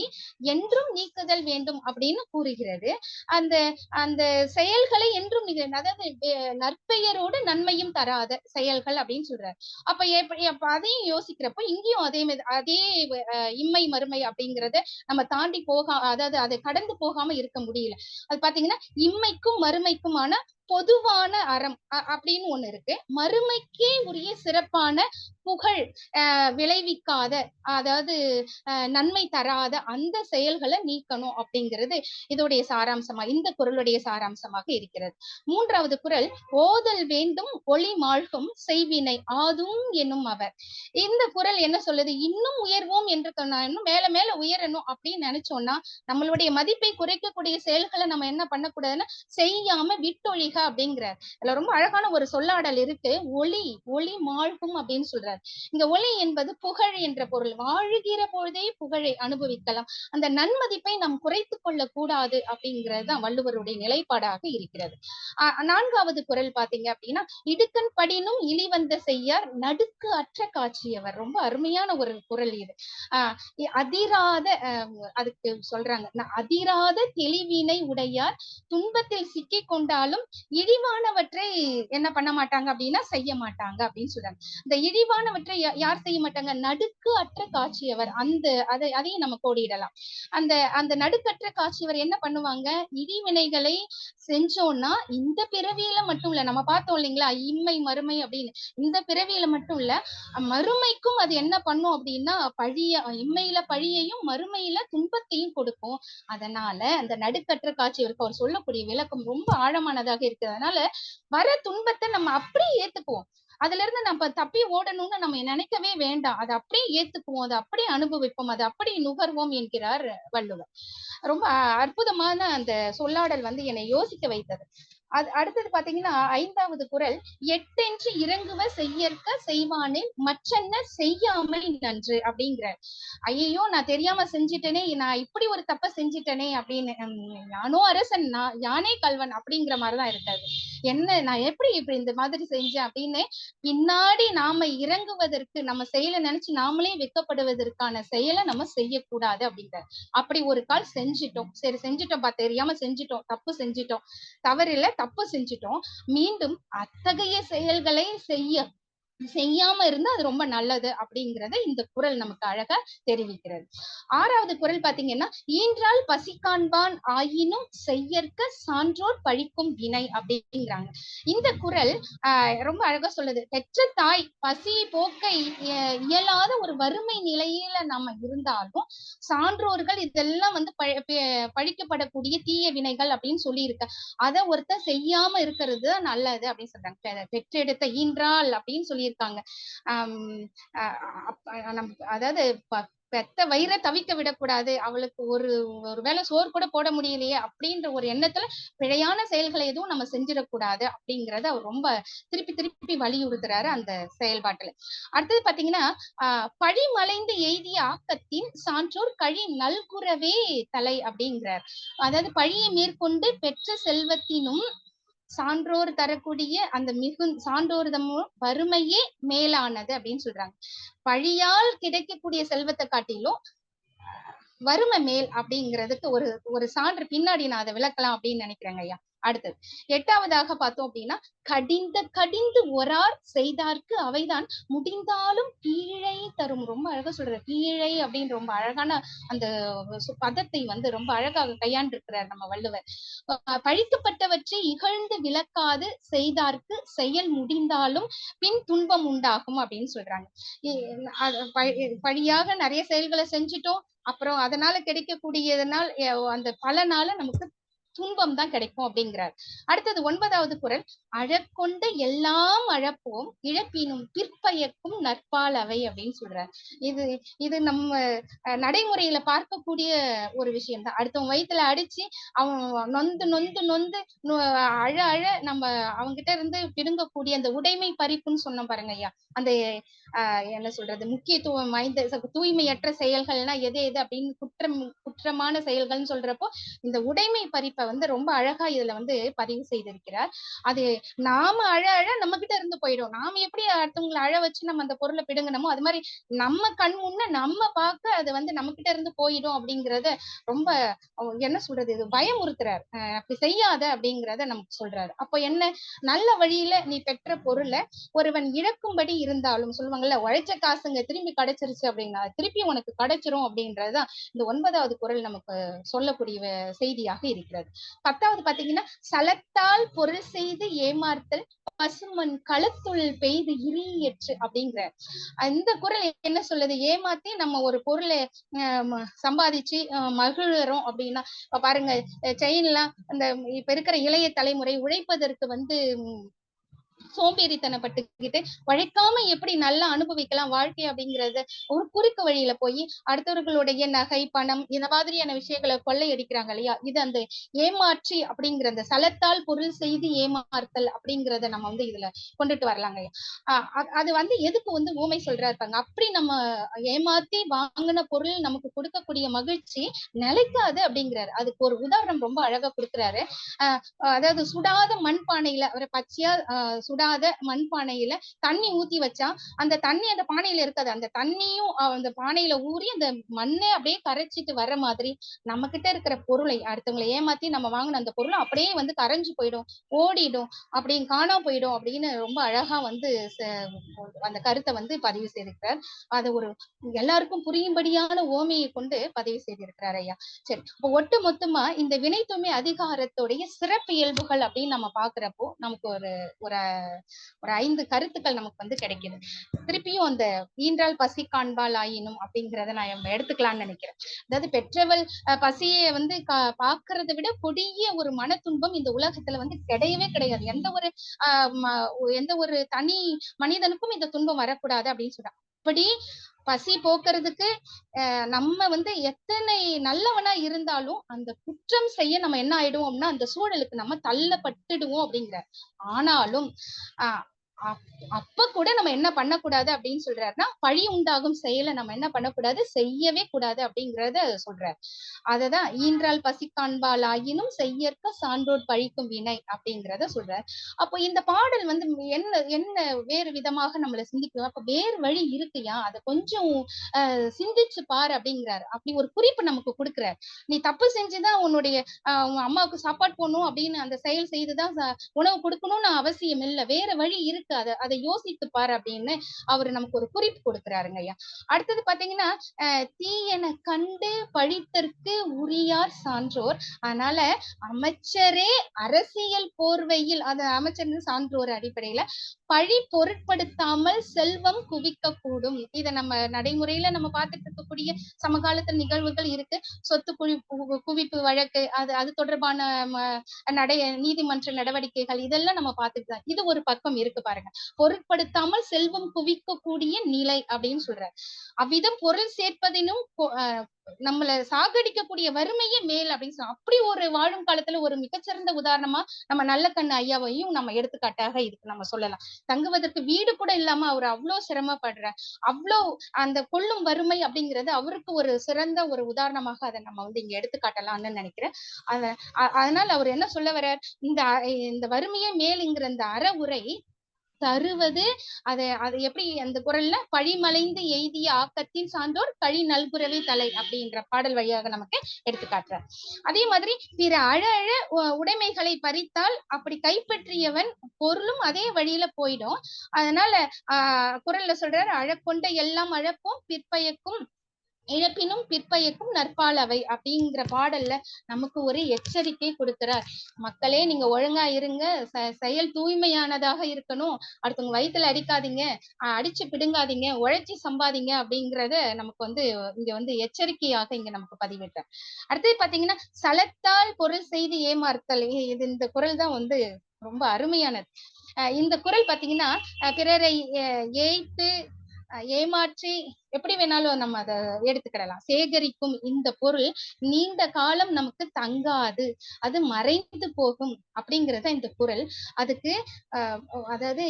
என்றும் நீக்குதல் வேண்டும் அப்படின்னு கூறுகிறது. அந்த செயல்களை என்றும் அதாவது நற்பெயரோடு நன்மையும் தராத செயல்கள் அப்படின்னு சொல்றாரு. அப்ப அதையும் யோசிக்கிறப்போ இங்கேயும் அதே இம்மை மறுமை அப்படிங்கறத நம்ம தாண்டி அதாவது அதை கடந்து போகாம இருக்க முடியல. அது பாத்தீங்கன்னா இம்மைக்கும் மறுமைக்குமான பொதுவான அறம் அப்படின்னு ஒண்ணு இருக்கு. மறுமைக்கே உரிய சிறப்பான புகழ் விளைவிக்காத, அதாவது நன்மை தராத அந்த செயல்களை நீக்கணும் அப்படிங்கிறது இதோடைய சாராம்சமா, இந்த குறளுடைய சாராம்சமாக இருக்கிறது. மூன்றாவது குறள் ஓதல் வேண்டும் ஒளி மாழ்கும் செய்வினை ஆதும் என்னும் அவர். இந்த குறள் என்ன சொல்லுது, இன்னும் உயர்வோம் என்று இன்னும் மேல மேல உயரணும் அப்படின்னு நினைச்சோம்னா நம்மளுடைய மதிப்பை குறைக்கக்கூடிய செயல்களை நம்ம என்ன பண்ணக்கூடாதுன்னா செய்யாம விட்டொழிக அப்படிங்கிறார். இதுல ரொம்ப அழகான ஒரு சொல்லாடல் இருக்கு. ஒளி மாழ்கும் அப்படின்னு சொல்றாரு. இங்க ஒளி என்பது புகழ் என்ற பொருள். வாழுகிற பொழுதே புகழை அனுபவிக்கலாம். அந்த நன்மதிப்பை நாம் குறைத்து கொள்ள கூடாது அப்படிங்கிறது தான் வள்ளுவருடைய நிலைப்பாடாக இருக்கிறது. நான்காவது குறள் பாத்தீங்க அப்படின்னா இடுக்கண் படினும் இழிவந்த செய்யார் நடுக்கு அற்ற காட்சியவர். ரொம்ப அருமையான ஒரு குறள் இது. அதிராத அதுக்கு சொல்றாங்க, அதிராத தெளிவினை உடையார் துன்பத்தில் சிக்கி கொண்டாலும் இழிவானவற்றை என்ன பண்ண மாட்டாங்க அப்படின்னா செய்ய மாட்டாங்க அப்படின்னு சொல்றாங்க. இந்த இழிவானவற்றை யார் செய்ய மாட்டாங்க, நடுக்கு அற்ற காட்சியவர். அதையும் நம்ம கோடிடலாம். அந்த நடுக்கற்ற காட்சியவர் என்ன பண்ணுவாங்க, இடிவினைகளை செஞ்சோம்னா இந்த பிறவியில மட்டும் இல்ல, நம்ம பார்த்தோம் இல்லைங்களா இம்மை மறுமை அப்படின்னு, இந்த பிறவியில மட்டும் இல்ல மறுமைக்கும் அது என்ன பண்ணும் அப்படின்னா இம்மையில பழியையும் மறுமையில துன்பத்தையும் கொடுக்கும். அதனால அந்த நடுக்கற்ற காட்சியவருக்கு அவர் சொல்லக்கூடிய விளக்கம் ரொம்ப ஆழமானதாக இருக்கு. அதனால வர துன்பத்தை நம்ம அப்படியே ஏத்துக்குவோம். அதுல இருந்து நம்ம தப்பி ஓடணும்னு நம்ம நினைக்கவே வேண்டாம். அதை அப்படியே ஏத்துக்குவோம், அதை அப்படியே அனுபவிப்போம், அதை அப்படி நுகர்வோம் என்கிறார் வள்ளுவர். ரொம்ப அற்புதமான அந்த சொல்லாடல் வந்து என்னை யோசிக்க வைத்தது. அடுத்தது பாத்தீங்கன்னா ஐந்தாவது குறள் எட்டென்று இறங்குவ செய்யற்க செய்வானே மற்றென்ன செய்யாமை நன்று அப்படிங்கிற. ஐயோ நான் தெரியாம செஞ்சிட்டேனே, நான் இப்படி ஒரு தப்ப செஞ்சிட்டேனே அப்படின்னு, யானோ அரசன் யானே கல்வன் அப்படிங்கிற மாதிரிதான் இருக்காது. என்ன நான் எப்படி இப்படி இந்த மாதிரி செஞ்சேன் அப்படின்னு பின்னாடி நாம இறங்குவதற்கு, நம்ம செயலை நினைச்சு நாமளே வெட்கப்படுவதற்கான செயலை நம்ம செய்யக்கூடாது அப்படிங்கிற. அப்படி ஒரு கால் செஞ்சிட்டோம், சரி செஞ்சிட்டோம் தெரியாம செஞ்சிட்டோம், தப்பு செஞ்சிட்டோம், தவறில்லை தப்பு செஞ்சிட்டோம், மீண்டும் அத்தகைய செயல்களை செய்ய செய்யாம இருந்தா அது ரொம்ப நல்லது அப்படிங்கறத இந்த குறள் நமக்கு அழகா தெரிவிக்கிறது. 6வது குறள் பாத்தீங்கன்னா, ஈன்றால் பசி காண்பான் ஆயினும் செய்யற்க சான்றோர் பழிக்கும் வினை அப்படிங்கிறாங்க. இந்த குறள் ரொம்ப அழகா சொல்லுது. பெற்ற தாய் பசி போக்க இயலாத ஒரு வறுமை நிலையில நம்ம இருந்தாலும் சான்றோர்கள் இதெல்லாம் வந்து பழிக்கப்படக்கூடிய தீய வினைகள் அப்படின்னு சொல்லி இருக்க. அதை ஒருத்தர் செய்யாம இருக்கிறது நல்லது அப்படின்னு சொல்றாங்க. பெற்றெடுத்த ஈன்றால் அப்படின்னு சொல்லி இருக்காங்க. அதாவது பெத்த வயிறை தவிக்க விடக்கூடாது, அவளுக்கு ஒரு வேளை சோறு கூட போட முடியலையே அப்படின்ற ஒரு எண்ணத்துல பிழையான செயல்களை எதுவும் நம்ம செஞ்சிடக்கூடாது அப்படிங்கறத அவர் ரொம்ப திருப்பி திருப்பி வலியுறுத்துறாரு அந்த செயல்பாட்டுல. அடுத்தது பாத்தீங்கன்னா, பழி மலைந்து எய்திய ஆக்கத்தின் சான்றோர் கழி நல்குறவே தலை அப்படிங்கிறார். அதாவது பழியை மேற்கொண்டு பெற்ற செல்வத்தினும் சான்றோர் தரக்கூடிய அந்த சான்றோர்தமும் வறுமையே மேலானது அப்படின்னு சொல்றாங்க. பழியால் கிடைக்கக்கூடிய செல்வத்தை காட்டிலும் வறுமை மேல் அப்படிங்கிறதுக்கு ஒரு சான்று பின்னாடி நான் அதை விளக்கலாம் அப்படின்னு நினைக்கிறேங்க ஐயா. அடுத்தது 8வதாக பார்த்தோம் அப்படின்னா, கடிந்து ஒரார் செய்தார்க்கு அவைதான் முடிந்தாலும் பீழை தரும். ரொம்ப அழகா சொல்றது. பீழை அப்படின்னு ரொம்ப அழகான அந்த பதத்தை வந்து ரொம்ப அழகாக கையாண்டிருக்கிறார் நம்ம வள்ளுவர். பழிக்கப்பட்டவற்றை இகழ்ந்து விளக்காது செய்தார்க்கு செயல் முடிந்தாலும் பின் துன்பம் உண்டாகும் அப்படின்னு சொல்றாங்க. பழியாக நிறைய செயல்களை செஞ்சுட்டோம், அப்புறம் அதனால கிடைக்கக்கூடியதனால் அந்த பலனால நமக்கு துன்பம் தான் கிடைக்கும் அப்படிங்கிறார். அடுத்தது 9வது குறள், அழற்கொண்ட எல்லாம் அழப்போம் இழப்பினும் பிற்பயக்கும் நற்பால் அவை அப்படின்னு சொல்றார். இது நம்ம நடைமுறையில பார்க்கக்கூடிய ஒரு விஷயம் தான். அடுத்தவங்க வயிற்றுல அடிச்சு அவன் நொந்து நொந்து நொந்து அழ அழ நம்ம அவங்கிட்ட இருந்து பிடுங்கக்கூடிய அந்த உடைமை பறிப்புன்னு சொன்னோம் பாருங்க ஐயா. அந்த என்ன சொல்றது, முக்கியத்துவம் வாய்ந்த தூய்மையற்ற செயல்கள்னா எது அப்படின்னு குற்றமான செயல்கள்னு சொல்றப்போ இந்த உடைமை பறிப்பை வந்து ரொம்ப அழகா இதுல வந்து பதிவு செய்திருக்கிறார். அது நாம அழ அழ நம்ம கிட்ட இருந்து போயிடும். நாம எப்படி அடுத்தவங்களை அழ வச்சு நம்ம அந்த பொருளை பிடுங்கணுமோ அது மாதிரி நம்ம கண் முன்ன நம்ம பார்க்க அது வந்து நம்ம கிட்ட இருந்து போயிடும் அப்படிங்கறத ரொம்ப என்ன சொல்றது, இது பயமுறுத்துறாரு. அப்படி செய்யாத அப்படிங்கறத நமக்கு சொல்றாரு. அப்போ என்ன, நல்ல வழியில நீ பெற்ற பொருளை ஒருவன் இழக்கும்படி இருந்தாலும், சொல்லுவாங்கல்ல உழைச்ச காசுங்க திரும்பி கிடைச்சிருச்சு அப்படின்னா திருப்பி உனக்கு கிடைச்சிரும் அப்படின்றதுதான் இந்த 9வது குறள் நமக்கு சொல்லக்கூடிய செய்தியாக இருக்கிறது. 10வது பாத்தீங்கன்னா, சலத்தால் பொருள் செய்து ஏமாறுத்தல் பசுமன் களத்துள் பெய்து இரியற்று அப்படிங்கிற இந்த குறள் என்ன சொல்லுது, ஏமாத்தி நம்ம ஒரு பொருளை சம்பாதிச்சு மகிழறோம் அப்படின்னா, இப்ப பாருங்க செயின்லாம் அந்த இப்ப இருக்கிற இளைய தலைமுறை உழைப்பதற்கு வந்து சோம்பேறித்தனப்பட்டுக்கிட்டு உழைக்காம எப்படி நல்லா அனுபவிக்கலாம் வாழ்க்கை அப்படிங்கறத ஒரு குறுக்கு வழியில போய் அடுத்தவர்களுடைய நகை பணம் இந்த மாதிரியான விஷயங்களை கொள்ளையடிக்கிறாங்க இல்லையா. இது அந்த ஏமாற்றி அப்படிங்கிற அந்த சலத்தால் பொருள் செய்து ஏமாறுத்தல் அப்படிங்கறத நம்ம வந்து இதுல கொண்டுட்டு வரலாங்க. அது வந்து எதுக்கு வந்து ஊமை சொல்றா இருப்பாங்க, அப்படி நம்ம ஏமாத்தி வாங்கின பொருள் நமக்கு கொடுக்கக்கூடிய மகிழ்ச்சி நிலைக்காது அப்படிங்கிறாரு. அதுக்கு ஒரு உதாரணம் ரொம்ப அழகா கொடுக்குறாரு. அதாவது சுடாத மண்பானையில ஒரு பச்சையா சுடாத மண்பானையில தண்ணி ஊத்தி வச்சா அந்த தண்ணி அந்த பானையில இருக்காது, அந்த தண்ணியும் அந்த பானையில ஊறி அந்த மண்ணை அப்படியே கரைச்சிட்டு வர்ற மாதிரி நம்ம கிட்ட இருக்கிற பொருளை அடுத்தவங்களை ஏமாத்தி நம்ம வாங்கின அந்த பொருளை அப்படியே வந்து கரைஞ்சு போயிடும், ஓடிடும், அப்படின்னு காணாம போயிடும் அப்படின்னு ரொம்ப அழகா வந்து அந்த கருத்தை வந்து பதிவு செய்திருக்கிறார். அதை ஒரு எல்லாருக்கும் புரியும்படியான ஓமையை கொண்டு பதிவு செய்திருக்கிறார் ஐயா. சரி, இப்போ ஒட்டு மொத்தமா இந்த வினைத்துமை அதிகாரத்துடைய சிறப்பு இயல்புகள் அப்படின்னு நம்ம பாக்குறப்போ நமக்கு ஒரு 5 கருத்துக்கள் நமக்கு வந்து கிடைக்குது. திருப்பியும் அந்த ஈன்றால் பசி காண்பால் ஆயினும் அப்படிங்கிறத நான் எடுத்துக்கலாம்னு நினைக்கிறேன். அதாவது பெற்றவள் பசியை வந்து பாக்குறதை விட கொடிய ஒரு மன துன்பம் இந்த உலகத்துல வந்து கிடையவே கிடையாது. எந்த ஒரு தனி மனிதனுக்கும் இந்த துன்பம் வரக்கூடாது அப்படின்னு சொல்றாங்க. அப்படி பசி போக்குறதுக்கு நம்ம வந்து எத்தனை நல்லவனா இருந்தாலும் அந்த குற்றம் செய்ய நம்ம என்ன ஆயிடுவோம் அப்படின்னா அந்த சூழலுக்கு நம்ம தள்ளப்பட்டுடுவோம் அப்படிங்கிற. ஆனாலும் அப்ப கூட நம்ம என்ன பண்ணக்கூடாது அப்படின்னு சொல்றாருன்னா, பழி உண்டாகும் செயலை நம்ம என்ன பண்ணக்கூடாது, செய்யவே கூடாது அப்படிங்கறத சொல்றாரு. அததான் ஈன்றால் பசி காண்பால் ஆயினும் செய்யற்க சான்றோர் பழிக்கும் வினை அப்படிங்கிறத சொல்றாரு. அப்போ இந்த பாடல் வந்து என்ன வேறு விதமாக நம்மளை சிந்திக்கும். அப்ப வேறு வழி இருக்குயா, அதை கொஞ்சம் சிந்திச்சு பாரு அப்படிங்கிறாரு. அப்படி ஒரு குறிப்பு நமக்கு கொடுக்குறாரு. நீ தப்பு செஞ்சுதான் உன்னுடைய அம்மாவுக்கு சாப்பாடு போடணும் அப்படின்னு அந்த செயல் செய்துதான் உணவு கொடுக்கணும்னு அவசியம் இல்லை, வேற வழி இருக்கு இருக்கு, அதை யோசித்து பாரு அப்படின்னு அவரு நமக்கு ஒரு குறிப்பு கொடுக்குறாருங்க ஐயா. அடுத்தது பாத்தீங்கன்னா தீயென கண்டு பழித்தற்கு உரியார் சான்றோர். அதனால அமைச்சரே அரசியல் போர்வையில், அது அமைச்சர் சான்றோர் அடிப்படையில பழி பொருட்படுத்தாமல் செல்வம் குவிக்க கூடும். இத நம்ம நடைமுறையில நம்ம பார்த்துட்டு இருக்கக்கூடிய சமகாலத்து நிகழ்வுகள் இருக்கு. சொத்து குவிப்பு வழக்கு, அது தொடர்பான நீதிமன்ற நடவடிக்கைகள் இதெல்லாம் நம்ம பார்த்துட்டு தான். இது ஒரு பக்கம் இருக்கு பாருங்க. பொருட்படுத்தாமல் செல்வம் குவிக்கக்கூடிய நிலை அப்படின்னு சொல்றாரு. அவ்விதம் பொருள் சேர்ப்பதினும் நம்மள சாகடிக்கக்கூடிய வறுமையே மேல் அப்படின்னு சொல்ல. அப்படி ஒரு வாழும் காலத்துல ஒரு மிகச்சிறந்த உதாரணமா நம்ம நல்லக்கண்ணு ஐயாவையும் நம்ம எடுத்துக்காட்டாக இதுக்கு நம்ம சொல்லலாம். தங்குவதற்கு வீடு கூட இல்லாம அவர் அவ்வளவு சிரமப்படுற, அவ்வளவு அந்த கொள்ளும் வறுமை அப்படிங்கிறது அவருக்கு ஒரு சிறந்த ஒரு உதாரணமாக அதை நம்ம வந்து இங்க எடுத்துக்காட்டலாம்னு நினைக்கிறேன். அதனால அவர் என்ன சொல்ல வர்றார், இந்த வறுமையே மேலுங்கிற இந்த அறவுரை தருவது, அது எப்படி அந்த குரல்ல பழிமலைந்து எய்திய ஆக்கத்தின் சான்றோர் கழி நல்குரவே தலை அப்படின்ற பாடல் வழியாக நமக்கு எடுத்துக்காட்டுறார். அதே மாதிரி பிற அழ உடைமைகளை பறித்தால் அப்படி கைப்பற்றியவன் பொருளும் அதே வழியில போயிடும். அதனால குரல்ல சொல்றாரு, அழக்கொண்ட எல்லாம் அழப்போம் பிற்பயக்கும் இழப்பினும் பிற்பயக்கும் நற்பாலவை அப்படிங்கிற பாடல்ல நமக்கு ஒரு எச்சரிக்கை கொடுக்கிறார். மக்களே, நீங்க ஒழுங்கா இருங்க, செயல் தூய்மையானதாக இருக்கணும், அடுத்தவங்க வயிற்றுல அடிக்காதீங்க, அடிச்சு பிடுங்காதீங்க, உழைச்சி சம்பாதிங்க அப்படிங்கிறத நமக்கு வந்து இங்க வந்து எச்சரிக்கையாக இங்க நமக்கு பதிவிட்டார். அடுத்தது பாத்தீங்கன்னா சலத்தால் பொருள் செய்து ஏமாறுத்தல். இந்த குரல் தான் வந்து ரொம்ப அருமையானது. இந்த குரல் பாத்தீங்கன்னா பிறரை ஏய்த்து ஏமாற்றி எப்படி வேணாலும் நம்ம அதை எடுத்துக்கிடலாம். சேகரிக்கும் இந்த பொருள் நீண்ட காலம் நமக்கு தங்காது, அது மறைந்து போகும் அப்படிங்கறத இந்த குரல். அதுக்கு அதாவது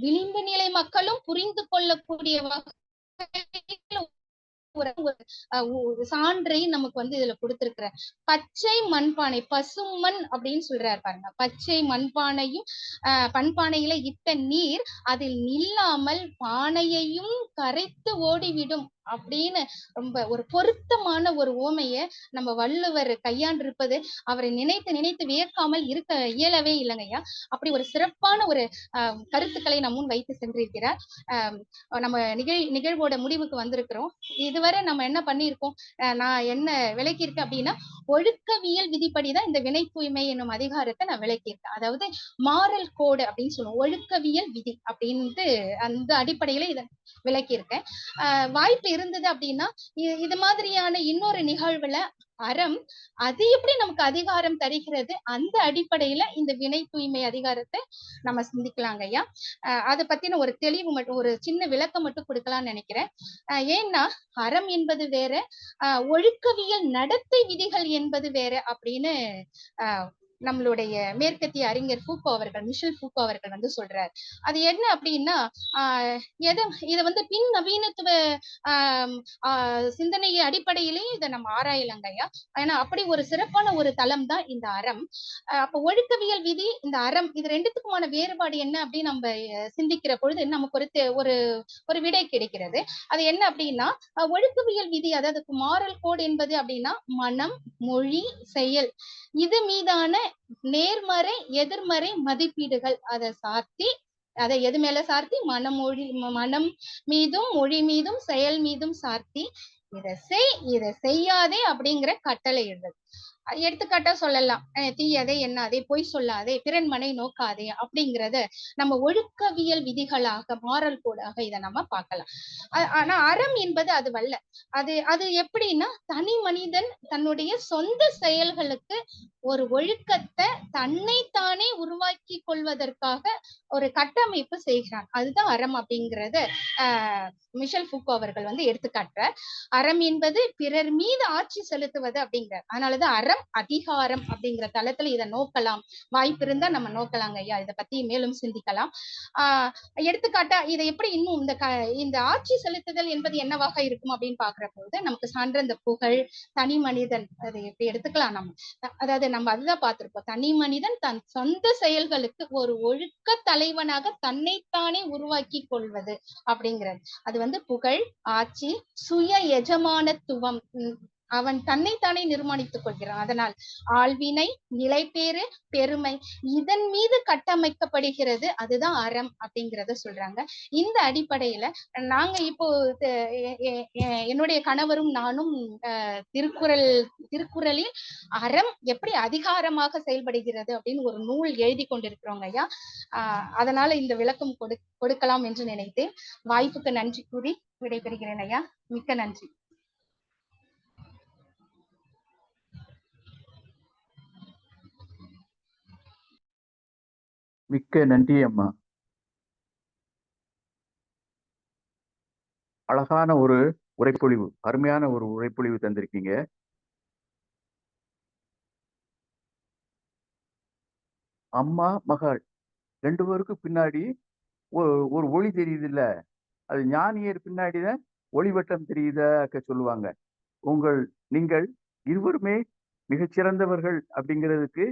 விளிம்பு நிலை மக்களும் புரிந்து கொள்ளக்கூடிய ஒரு சான்றை நமக்கு வந்து இதுல கொடுத்திருக்கிற. பச்சை மண்பானை, பசுமண் அப்படின்னு சொல்றாரு பாருங்க. பச்சை மண்பானையும் பண்பானையில இட்ட நீர் அதில் நில்லாமல் பானையையும் கரைத்து ஓடிவிடும் அப்படின்னு ரொம்ப ஒரு பொருத்தமான ஒரு ஓமைய நம்ம வள்ளுவர் கையாண்டிருப்பது அவரை நினைத்து நினைத்து வியக்காமல் இருக்க இயலவே இல்லைங்கய்யா. அப்படி ஒரு சிறப்பான ஒரு கருத்துக்களை நம் முன் வைத்து சென்றிருக்கிறார். நம்ம நிகழ்வோட முடிவுக்கு வந்திருக்கிறோம். இதுவரை நம்ம என்ன பண்ணியிருக்கோம், நான் என்ன விளக்கியிருக்கேன் அப்படின்னா, ஒழுக்கவியல் விதிப்படிதான் இந்த வினை தூய்மை என்னும் அதிகாரத்தை நான் விளக்கியிருக்கேன். அதாவது மாரல் கோடு அப்படின்னு சொல்லுவோம், ஒழுக்கவியல் விதி அப்படின்ட்டு அந்த அடிப்படையில இதை விளக்கியிருக்கேன். வாய்ப்பு இருந்தது அப்படின்னா இது மாதிரியான இன்னொரு நிகழ்வுல அறம் அது எப்படி நமக்கு அதிகாரம் தருகிறது, அந்த அடிப்படையில இந்த வினை தூய்மை அதிகாரத்தை நம்ம சிந்திக்கலாங்க ஐயா. அதை பத்தின ஒரு தெளிவு மட்டும், ஒரு சின்ன விளக்கம் மட்டும் கொடுக்கலாம்னு நினைக்கிறேன். ஏன்னா அறம் என்பது வேற, ஒழுக்கவியல் நடத்தை விதிகள் என்பது வேற அப்படின்னு நம்மளுடைய மேற்கத்திய அறிஞர் ஃபூக்கோ அவர்கள், மிஷல் ஃபூக்கோ அவர்கள் வந்து சொல்றாரு. அது என்ன அப்படின்னா இதை வந்து பின் நவீனத்துவ சிந்தனை அடிப்படையிலேயே இதை நம்ம ஆராயலாங்க ஐயா. ஏன்னா அப்படி ஒரு சிறப்பான ஒரு தளம் தான் இந்த அறம். அப்ப ஒழுக்கவியல் விதி, இந்த அறம், இது ரெண்டுத்துக்குமான வேறுபாடு என்ன அப்படின்னு நம்ம சிந்திக்கிற பொழுது நமக்கு ஒரு விடை கிடைக்கிறது. அது என்ன அப்படின்னா, ஒழுக்கவியல் விதி அதாவது மாரல் கோட் என்பது அப்படின்னா மனம், மொழி, செயல் இது மீதான நேர்மறை எதிர்மறை மதிப்பீடுகள் அதை எது மேல சார்த்தி, மனம் மீதும் மொழி மீதும் செயல் மீதும் சார்த்தி இதை செய்யாதே அப்படிங்கிற கட்டளை எழுது. எடுத்துக்காட்டா சொல்லலாம், தீயதே எண்ணாதே, பொய் சொல்லாதே, பிறன்மனை நோக்காதே அப்படிங்கிறத நம்ம ஒழுக்கவியல் விதிகளாக, மாரல் கோடாக இதை நம்ம பார்க்கலாம். ஆனா அறம் என்பது அது வல்ல. அது எப்படின்னா, தனி மனிதன் தன்னுடைய சொந்த செயல்களுக்கு ஒரு ஒழுக்கத்தை தன்னைத்தானே உருவாக்கி கொள்வதற்காக ஒரு கட்டமைப்பு செய்கிறான். அதுதான் அறம் அப்படிங்கறத மிஷல் ஃபூக்கோ அவர்கள் வந்து எடுத்துக்காட்டுறார். அறம் என்பது பிறர் மீது ஆட்சி செலுத்துவது அப்படிங்கிறார். அதனாலதான் அறம் அதிகாரம் அப்படிங்கிற தளத்துல இதை நோக்கலாம். வாய்ப்பு இருந்தா நம்ம நோக்கலாங்க ஐயா, இதை பத்தி மேலும் சிந்திக்கலாம். எடுத்துக்காட்டா இதை எப்படி இன்னும் இந்த ஆட்சி செலுத்துதல் என்பது என்னவாக இருக்கும் அப்படின்னு பாக்குற போது நமக்கு சான்ற இந்த புகழ், தனி மனிதன், அதை எப்படி எடுத்துக்கலாம் நம்ம. அதாவது நம்ம அதுதான் பார்த்திருப்போம், தனி மனிதன் தன் சொந்த செயல்களுக்கு ஒரு ஒழுக்க தலைவனாக தன்னைத்தானே உருவாக்கி கொள்வது அப்படிங்கிறது. அது வந்து புகழ், ஆட்சி, சுய எஜமானத்துவம், அவன் தன்னைத்தானே நிர்மாணித்துக் கொள்கிறான். அதனால் ஆள்வினை, நிலைப்பேறு, பெருமை இதன் மீது கட்டமைக்கப்படுகிறது. அதுதான் அறம் அப்படிங்கிறத சொல்றாங்க. இந்த அடிப்படையில நாங்க இப்போ என்னுடைய கணவரும் நானும் திருக்குறளில் அறம் எப்படி அதிகாரமாக செயல்படுகிறது அப்படின்னு ஒரு நூல் எழுதி கொண்டிருக்கிறோங்க ஐயா. அதனால இந்த விளக்கம் கொடுக்கலாம் என்று நினைத்தேன். வாய்ப்புக்கு நன்றி கூறி விடைபெறுகிறேன் ஐயா. மிக்க நன்றி. மிக்க நன்றி அம்மா. அழகான ஒரு உரைப்பொழிவு, அருமையான ஒரு உரைப்பொழிவு தந்திருக்கீங்க. அம்மா மகள் 2 பேருக்கும் பின்னாடி ஒரு ஒளி தெரியுது இல்ல, அது ஞானியர் பின்னாடிதான் ஒளிவட்டம் தெரியுத சொல்லுவாங்க. நீங்கள் இருவருமே மிகச்சிறந்தவர்கள் அப்படிங்கிறதுக்கு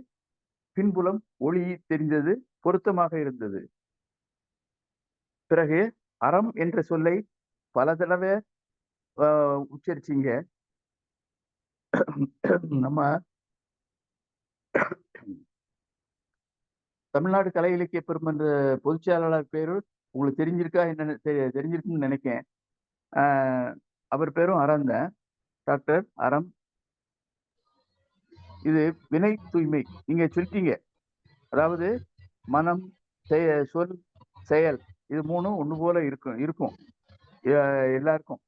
பின்புலம் ஒளி தெரிந்தது, பொருத்தமாக இருந்தது. பிறகு அறம் என்ற சொல்லை பல தடவை உச்சரிச்சீங்க. நம்ம தமிழ்நாடு கலை இலக்கிய பெருமன்ற பொதுச் செயலாளர் பேரு உங்களுக்கு தெரிஞ்சிருக்கா என்ன தெரிஞ்சிருக்குன்னு நினைக்கிறேன். அவர் பேரும் அறம் தான், டாக்டர் அறம். இது வினை தூய்மை நீங்க சொல்லிட்டீங்க. அதாவது மனம், சொல், செயல் இது மூணும் ஒண்ணு போல இருக்கும் எல்லாருக்கும்.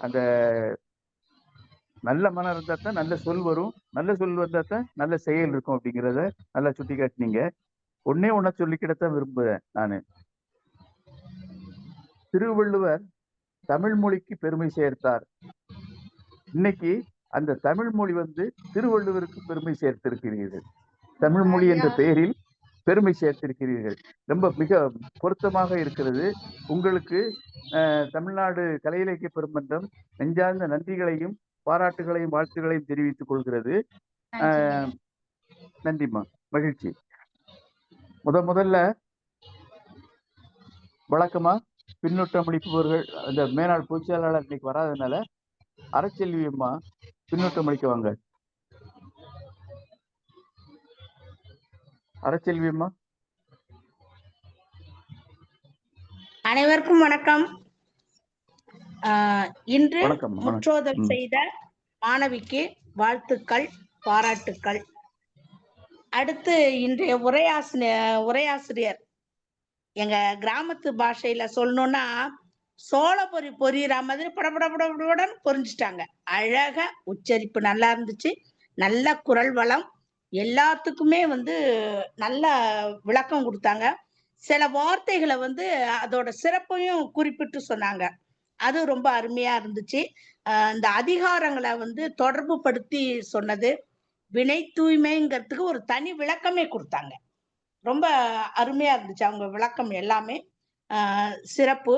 அந்த நல்ல மனம் இருந்தா தான் நல்ல சொல் வரும், நல்ல சொல் வந்தா தான் நல்ல செயல் இருக்கும் அப்படிங்கிறத நல்லா சுட்டி காட்டினீங்க. ஒன்ன சொல்லிக்கிடத்தான் விரும்புறேன் நானு. திருவள்ளுவர் தமிழ் மொழிக்கு பெருமை சேர்த்தார். இன்னைக்கு அந்த தமிழ் மொழி திருவள்ளுவருக்கு பெருமை சேர்த்திருக்கிறீர்கள். தமிழ் மொழி என்ற பெயரில் பெருமை சேர்த்திருக்கிறீர்கள். ரொம்ப மிக பொருத்தமாக இருக்கிறது. உங்களுக்கு தமிழ்நாடு கலை இலக்கிய பெருமன்றம் நெஞ்சார்ந்த நன்றிகளையும் பாராட்டுகளையும் வாழ்த்துகளையும் தெரிவித்துக் கொள்கிறது. நன்றிம்மா, மகிழ்ச்சி. முதல்ல வழக்கமா பின்னூட்டம் அளிப்பவர்கள் அந்த மேனாள் பொதுச் செயலாளர் இன்னைக்கு வராதனால அறச்செல்வி அம்மா பின்னூட்டம் அளிக்குவாங்க. அறச்செல்வி அம்மா. அனைவருக்கும் வணக்கம். இன்று முற்றோதல் செய்த மாணவிக்கு வாழ்த்துக்கள், பாராட்டுக்கள். அடுத்து இன்றைய உரையாசிரியர் எங்க கிராமத்து பாஷையில சொல்லணும்னா சோளப்பொறி பொரியிற மாதிரி படபடபடன்னு பொரிஞ்சிட்டாங்க. அழகா உச்சரிப்பு நல்லா இருந்துச்சு, நல்ல குரல் வளம், எல்லாத்துக்குமே நல்ல விளக்கம் கொடுத்தாங்க. சில வார்த்தைகளை அதோட சிறப்பையும் குறிப்பிட்டு சொன்னாங்க. அது ரொம்ப அருமையா இருந்துச்சு. இந்த அதிகாரங்களை தொடர்பு படுத்தி சொன்னது, வினை தூய்மைங்கிறதுக்கு ஒரு தனி விளக்கமே கொடுத்தாங்க. ரொம்ப அருமையா இருந்துச்சு அவங்க விளக்கம் எல்லாமே. சிறப்பு.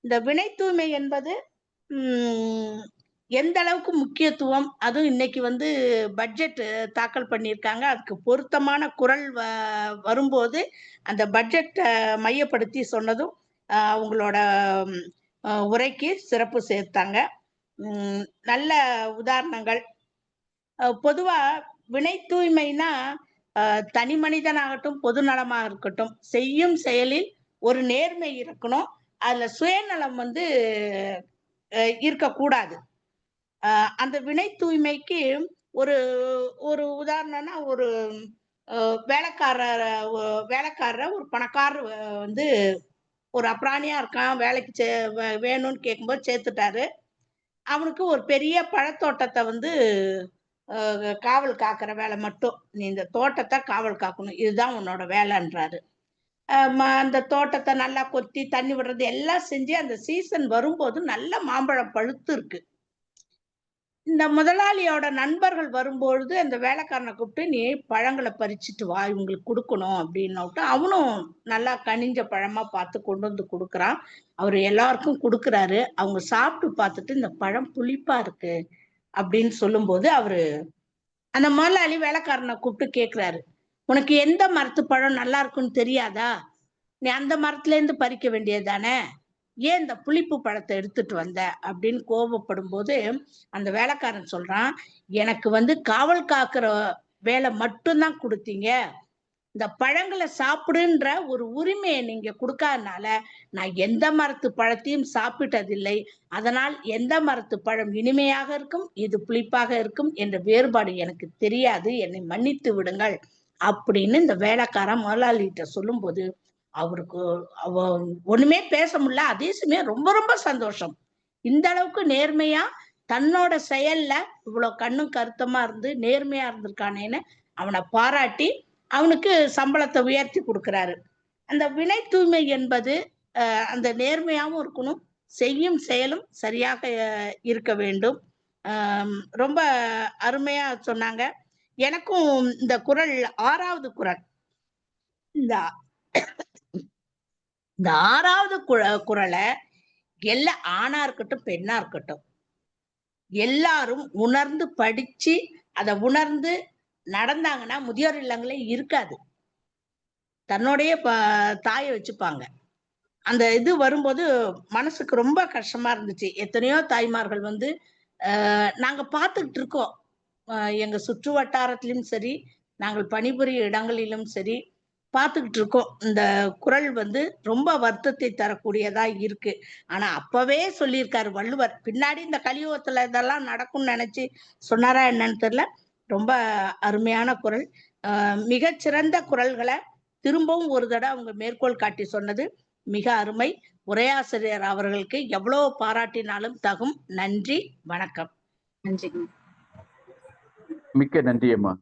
இந்த வினை தூய்மை என்பது எந்த அளவுக்கு முக்கியத்துவம், அதுவும் இன்னைக்கு பட்ஜெட் தாக்கல் பண்ணியிருக்காங்க. அதுக்கு பொருத்தமான குரல் வரும்போது அந்த பட்ஜெட்டை மையப்படுத்தி சொன்னதும் அவங்களோட உரைக்கு சிறப்பு சேர்த்தாங்க. நல்ல உதாரணங்கள். பொதுவா வினை தூய்மைனா தனி மனிதனாகட்டும் பொது நலமாக இருக்கட்டும், செய்யும் செயலில் ஒரு நேர்மை இருக்கணும், அதுல சுயநலம் இருக்கக்கூடாது. அந்த வினை தூய்மைக்கு ஒரு ஒரு உதாரணம்னா, ஒரு வேலைக்காரர் ஒரு பணக்காரர் ஒரு அப்ராணியா இருக்கான், வேலைக்கு வேணும்னு கேட்கும்போது சேர்த்துட்டாரு. அவனுக்கு ஒரு பெரிய பழத்தோட்டத்தை காவல் காக்கிற வேலை மட்டும், நீ இந்த தோட்டத்தை காவல் காக்கணும், இதுதான் உன்னோட வேலைன்றாரு. அந்த தோட்டத்தை நல்லா கொத்தி தண்ணி விடுறது எல்லாம் செஞ்சு அந்த சீசன் வரும்போது நல்ல மாம்பழம் பழுத்து இருக்கு. இந்த முதலாளியோட நண்பர்கள் வரும்பொழுது அந்த வேலைக்காரனை கூப்பிட்டு, நீ பழங்களை பறிச்சுட்டு வா, இவங்களுக்கு கொடுக்கணும் அப்படின்னு அவனும் நல்லா கனிஞ்ச பழமா பார்த்து கொண்டு கொடுக்குறான். அவர் எல்லாருக்கும் கொடுக்குறாரு. அவங்க சாப்பிட்டு பார்த்துட்டு இந்த பழம் புளிப்பா இருக்கு அப்படின்னு சொல்லும்போது அவரு அந்த முதலாளி வேலைக்காரனை கூப்பிட்டு கேட்கிறாரு, உனக்கு எந்த மரத்து பழம் நல்லா இருக்குன்னு தெரியாதா? நீ அந்த மரத்துல இருந்து பறிக்க வேண்டியது தானே, ஏன் இந்த புளிப்பு பழத்தை எடுத்துட்டு வந்த அப்படின்னு கோபப்படும் போது அந்த வேலைக்காரன் சொல்றான், எனக்கு வந்து காவல் காக்கிற வேலை மட்டும்தான் கொடுத்தீங்க, இந்த பழங்களை சாப்பிடுன்ற ஒரு உரிமையை நீங்க கொடுக்காதனால நான் எந்த மரத்து பழத்தையும் சாப்பிட்டதில்லை. அதனால் எந்த மரத்து பழம் இனிமையாக இருக்கும், இது புளிப்பாக இருக்கும் என்ற வேறுபாடு எனக்கு தெரியாது, என்னை மன்னித்து விடுங்கள் அப்படின்னு இந்த வேலைக்காரன் முதலாளிகிட்ட சொல்லும்போது அவருக்கு ஒண்ணுமே பேச முடியல. அதே சமயம் ரொம்ப ரொம்ப சந்தோஷம். இந்த அளவுக்கு நேர்மையா தன்னோட செயல்ல இவ்வளவு கண்ணும் கருத்தமா இருந்து நேர்மையா இருந்திருக்கானேன்னு அவனை பாராட்டி அவனுக்கு சம்பளத்தை உயர்த்தி கொடுக்கிறாரு. அந்த வினை தூய்மை என்பது அந்த நேர்மையாவும் இருக்கணும், செய்யும் செயலும் சரியாக இருக்க வேண்டும். ரொம்ப அருமையா சொன்னாங்க. எனக்கும் இந்த குறள் 6வது குறள், இந்த 6வது குறளை எல்லா ஆணா இருக்கட்டும் பெண்ணா இருக்கட்டும் எல்லாரும் உணர்ந்து படிச்சு அதை உணர்ந்து நடந்தாங்கன்னா முதியோர் இல்லங்களே இருக்காது, தன்னுடைய தாயை வச்சுப்பாங்க. அந்த இது வரும்போது மனசுக்கு ரொம்ப கஷ்டமா இருந்துச்சு. எத்தனையோ தாய்மார்கள் வந்து நாங்க பார்த்துக்கிட்டு இருக்கோம், எங்க சுற்று வட்டாரத்திலும் சரி நாங்கள் பணிபுரிய இடங்களிலும் சரி பார்த்துக்கிட்டு இருக்கோம். இந்த குறள் வந்து ரொம்ப வருத்தத்தை தரக்கூடியதா இருக்கு. ஆனா அப்பவே சொல்லியிருக்காரு வள்ளுவர், பின்னாடி இந்த கலியுகத்துல இதெல்லாம் நடக்கும்னு நினைச்சு சொன்னாரா என்னன்னு தெரியல. ரொம்ப அருமையான குறள். மிகச்சிறந்த குறள்களை திரும்பவும் ஒரு தடவை அவங்க மேற்கோள் காட்டி சொன்னது மிக அருமை. உரையாசிரியர் அவர்களுக்கு எவ்வளவு பாராட்டினாலும் தகும். நன்றி, வணக்கம். நன்றி. மிக்க நன்றி அம்மா.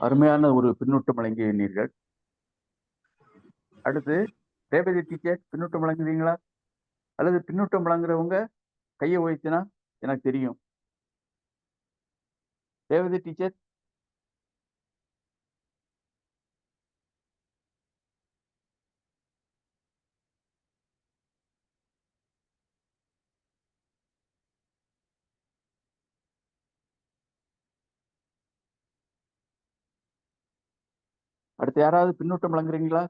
அருமையான ஒரு பின்னூட்டம் வழங்கினீர்கள். அடுத்து ரேவதி டீச்சர் பின்னூட்டம் வழங்குறீங்களா? அல்லது பின்னூட்டம் வழங்குறவங்க கையை உயர்த்தினா எனக்கு தெரியும். ரேவதி டீச்சர். அடுத்து யாராவது பின்னூட்டம் வழங்குறீங்களா?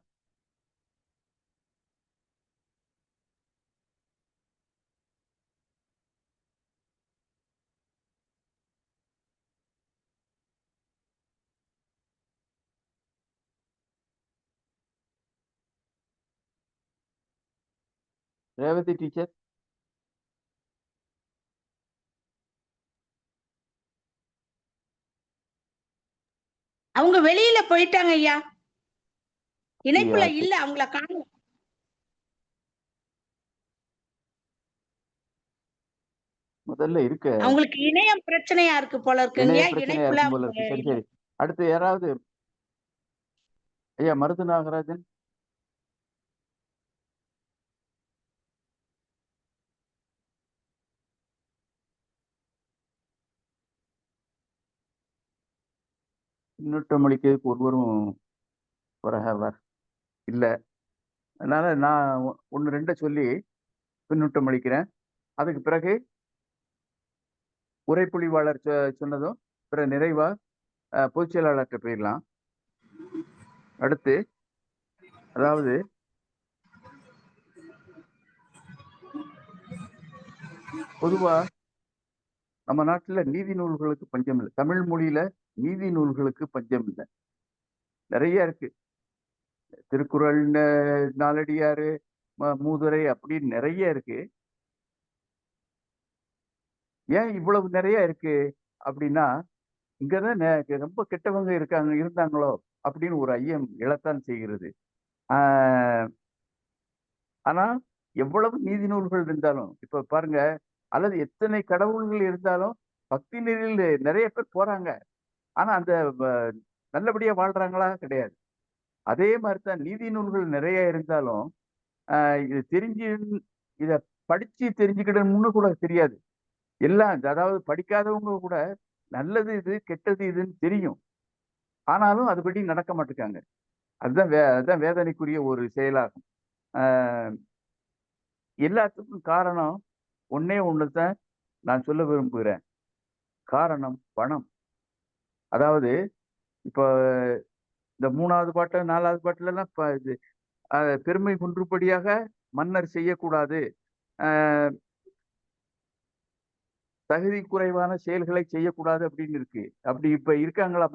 ரேவதி டீச்சர். அவங்க வெளியில போயிட்டாங்க ஐயா, இணைப்புல இல்ல, அவங்கள காணோம். முதல்ல இருக்கு, அவங்களுக்கு இணையம் பிரச்சனையா இருக்கு போல இருக்குங்க. இணைப்புல போல இருக்கு. சரி சரி. அடுத்து யாராவது? ஐயா மருது நாகராஜன். பின்னூட்டம் அளிக்கிறதுக்கு ஒருவரும் வரவர் இல்லை. அதனால நான் 1 2 சொல்லி பின்னூட்டம் அளிக்கிறேன். அதுக்கு பிறகு உரைப்பொழிவாளர் சொன்னதும் பிற நிறைவா பொதுச் செயலாளர்கிட்ட போயிடலாம். அடுத்து அதாவது பொதுவா நம்ம நாட்டுல நீதி நூல்களுக்கு பஞ்சம் இல்லை. தமிழ் மொழியில நீதி நூல்களுக்கு பஞ்சம் இல்லை, நிறைய இருக்கு. திருக்குறள், நாலடியாறு, மூதுரை அப்படின்னு நிறைய இருக்கு. ஏன் இவ்வளவு நிறைய இருக்கு அப்படின்னா, இங்கதான் ரொம்ப கெட்டவங்க இருந்தாங்களோ அப்படின்னு ஒரு ஐயம் எழத்தான் செய்கிறது. ஆனா எவ்வளவு நீதி நூல்கள் இருந்தாலும், இப்ப பாருங்க, அல்லது எத்தனை கடவுள்கள் இருந்தாலும் பக்தி நெறியில் நிறைய பேர் போறாங்க. ஆனா அந்த நல்லபடியா வாழ்றாங்களா? கிடையாது. அதே மாதிரிதான் நீதி நூல்கள் நிறைய இருந்தாலும் இது இத படிச்சு தெரிஞ்சுக்கிடணும்னு கூட தெரியாது. எல்லாம் அதாவது படிக்காதவங்க கூட நல்லது இது கெட்டது இதுன்னு தெரியும், ஆனாலும் அதுபடி நடக்க மாட்டேங்காங்க. அதுதான் வேதனைக்குரிய ஒரு செயலாகும். எல்லாத்துக்கும் காரணம் ஒன்னே ஒண்ணுதான் நான் சொல்ல விரும்புகிறேன். காரணம் பணம். அதாவது இப்போ இந்த 3வது பாட்டு 4வது பாட்டுல எல்லாம் பெருமை குன்றுபடியாக மன்னர் செய்யக்கூடாது, தகுதி குறைவான செயல்களை செய்யக்கூடாது அப்படின்னு இருக்கு. அப்படி இப்ப இருக்காங்களா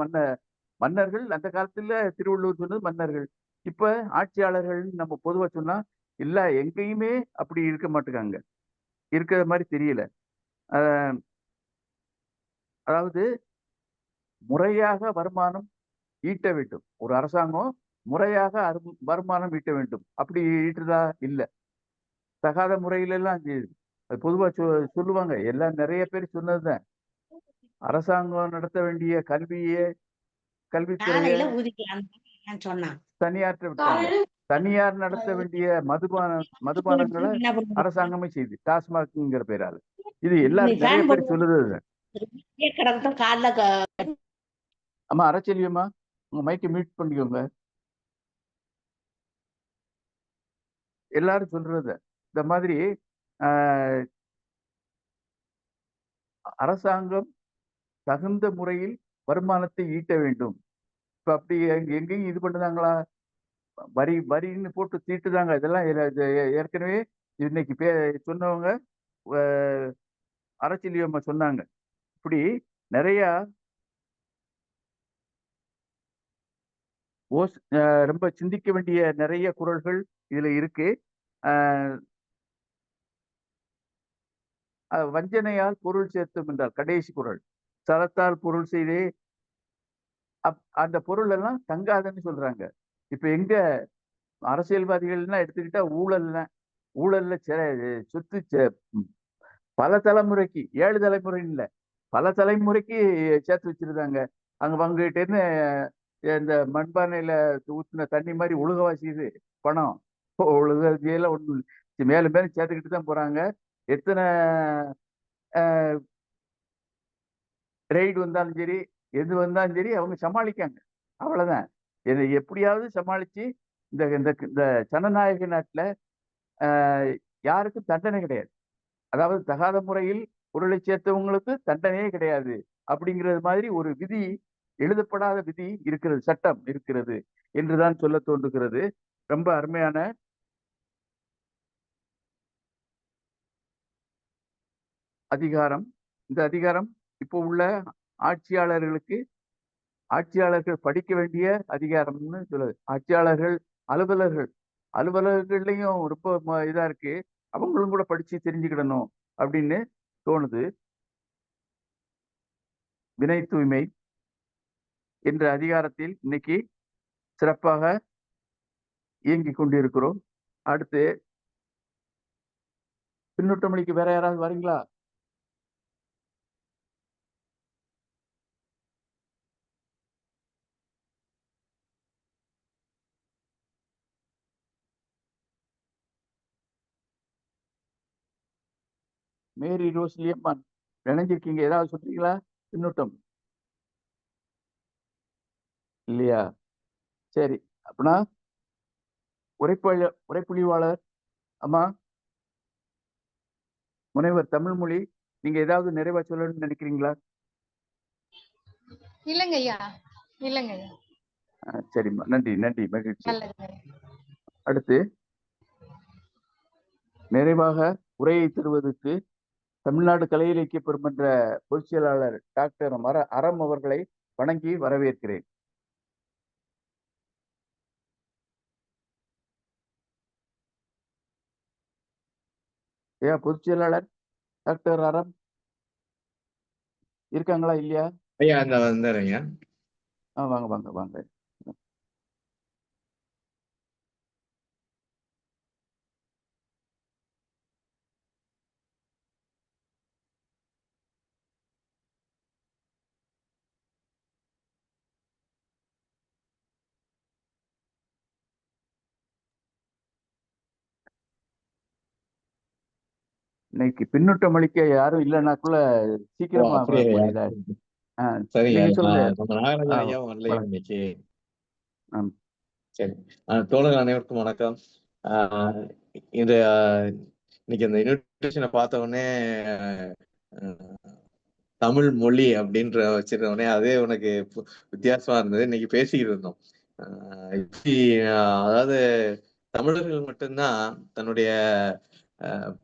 மன்னர்கள்? அந்த காலத்துல திருவள்ளுவர் சொன்னது மன்னர்கள். இப்ப ஆட்சியாளர்கள் நம்ம பொதுவா சொன்னா இல்ல, எங்கேயுமே அப்படி இருக்க மாட்டேங்காங்க, இருக்கிற மாதிரி தெரியல. அதாவது முறையாக வருமானம் ஈட்ட வேண்டும். ஒரு அரசாங்கம் முறையாக வருமானம் ஈட்ட வேண்டும். அப்படி ஈட்டுதா? இல்ல, தகாத முறையில எல்லாம் அது பொதுவா சொல்லுவாங்க. எல்லாம் நிறைய பேர் சொன்னதுதான். அரசாங்கம் நடத்த வேண்டிய கல்வித்துறையை தனியாற்ற விட்டாங்க. தனியார் நடத்த வேண்டிய மதுபானங்களை அரசாங்கமே செய்து டாஸ்மாக்ங்கிற பேரால. இது எல்லாரும் நிறைய பேர் சொல்லுது. ஆமா, அரசியலியம்மா உங்க மைக்கை மியூட் பண்ணிக்கோங்க. எல்லாரும் சொல்றது இந்த மாதிரி அரசாங்கம் தகுந்த முறையில் வருமானத்தை ஈட்ட வேண்டும். இப்ப அப்படி எங்கேயும் இது பண்ணுதாங்களா? வரின்னு போட்டு தீட்டுதாங்க. இதெல்லாம் ஏற்கனவே இன்னைக்கு சொன்னவங்க அரசியலியம்மா சொன்னாங்க. இப்படி நிறைய ரொம்ப சிந்திக்க வேண்டிய நிறைய குறள்கள் இதுல இருக்கு. வஞ்சனையால் பொருள் சேர்த்தும் என்றால் கடைசி குறள், சரத்தால் பொருள் செய்தே அந்த பொருள் எல்லாம் தங்காதுன்னு சொல்றாங்க. இப்ப எங்க அரசியல்வாதிகள்னா எடுத்துக்கிட்டா ஊழல்ல சொத்து பல தலைமுறைக்கு, 7 தலைமுறை இல்ல, பல தலைமுறைக்கு சேர்த்து வச்சிருந்தாங்க. அங்க வந்துகிட்டே இருந்து இந்த மண்பானையில ஊத்தின தண்ணி மாதிரி ஒழுகவாசிது பணம். ஒழுகெல்லாம் ஒண்ணு மேலும் மேலும் சேர்த்துக்கிட்டு தான் போறாங்க. எத்தனை ரெய்டு வந்தாலும் சரி, எது வந்தாலும் சரி, அவங்க சமாளிக்காங்க. அவ்வளவுதான். இதை எப்படியாவது சமாளிச்சு இந்த ஜனநாயக நாட்டுல யாருக்கும் தண்டனை கிடையாது. அதாவது தகாத முறையில் பொருளை சேர்த்தவங்களுக்கு தண்டனையே கிடையாது அப்படிங்கிறது மாதிரி ஒரு விதி, எழுதப்படாத விதி இருக்கிறது, சட்டம் இருக்கிறது என்றுதான் சொல்ல தோன்றுகிறது. ரொம்ப அருமையான அதிகாரம். இந்த அதிகாரம் இப்போ உள்ள ஆட்சியாளர்கள் படிக்க வேண்டிய அதிகாரம்னு சொல்லுது. ஆட்சியாளர்கள், அலுவலர்கள்லையும் ரொம்ப இதா இருக்கு. அவங்களும் கூட படிச்சு தெரிஞ்சுக்கிடணும் அப்படின்னு தோணுது. வினை தூய்மை என்ற அதிகாரத்தில் இன்னைக்கு சிறப்பாக இயங்கிக் கொண்டிருக்கிறோம். அடுத்து பின்னூட்டமொழிக்கு வேற யாராவது வரீங்களா? மேரி ரோஸ்லியம்மான் நினைஞ்சிருக்கீங்க, ஏதாவது சொல்றீங்களா? பின்னூட்டம் இல்லையா? சரி, அப்படின்னா உரைப்பொழிவாளர் அம்மா முனைவர் தமிழ்மொழி, நீங்க ஏதாவது நிறைவா சொல்லணும்னு நினைக்கிறீங்களா? இல்லைங்கய்யா, இல்லைங்கய்யா. சரிம்மா, நன்றி நன்றி, மகிழ்ச்சி. அடுத்து நிறைவாக உரையை தருவதற்கு தமிழ்நாடு கலை இலக்கிய பெருமன்ற பொதுச் செயலாளர் டாக்டர் அறம் அவர்களை வணங்கி வரவேற்கிறேன். பொதுச் செயலாளர் டாக்டர் அறம் இருக்காங்களா இல்லையா? ஐயா, அந்த வந்துடுறேங்க. வாங்க வாங்க வாங்க. இன்னைக்கு பின்னூட்டம் அளிக்க யாரும் இல்லைன்னாக்குள்ள சீக்கிரமா முடியல. சரிங்க, நம்ம நாகராஜன் ஐயாவும் வரலையா இன்னைக்கு? சரி, தோழர்கள் அனைவருக்கும் வணக்கம். இன்னைக்கு இந்த இன்விடேஷனை பார்த்த உடனே தமிழ் மொழி அப்படின்ற வச்சிருந்த உடனே அதே உனக்கு வித்தியாசமா இருந்தது. இன்னைக்கு பேசிக்கிட்டு இருந்தோம். அதாவது தமிழர்கள் மட்டும்தான் தன்னுடைய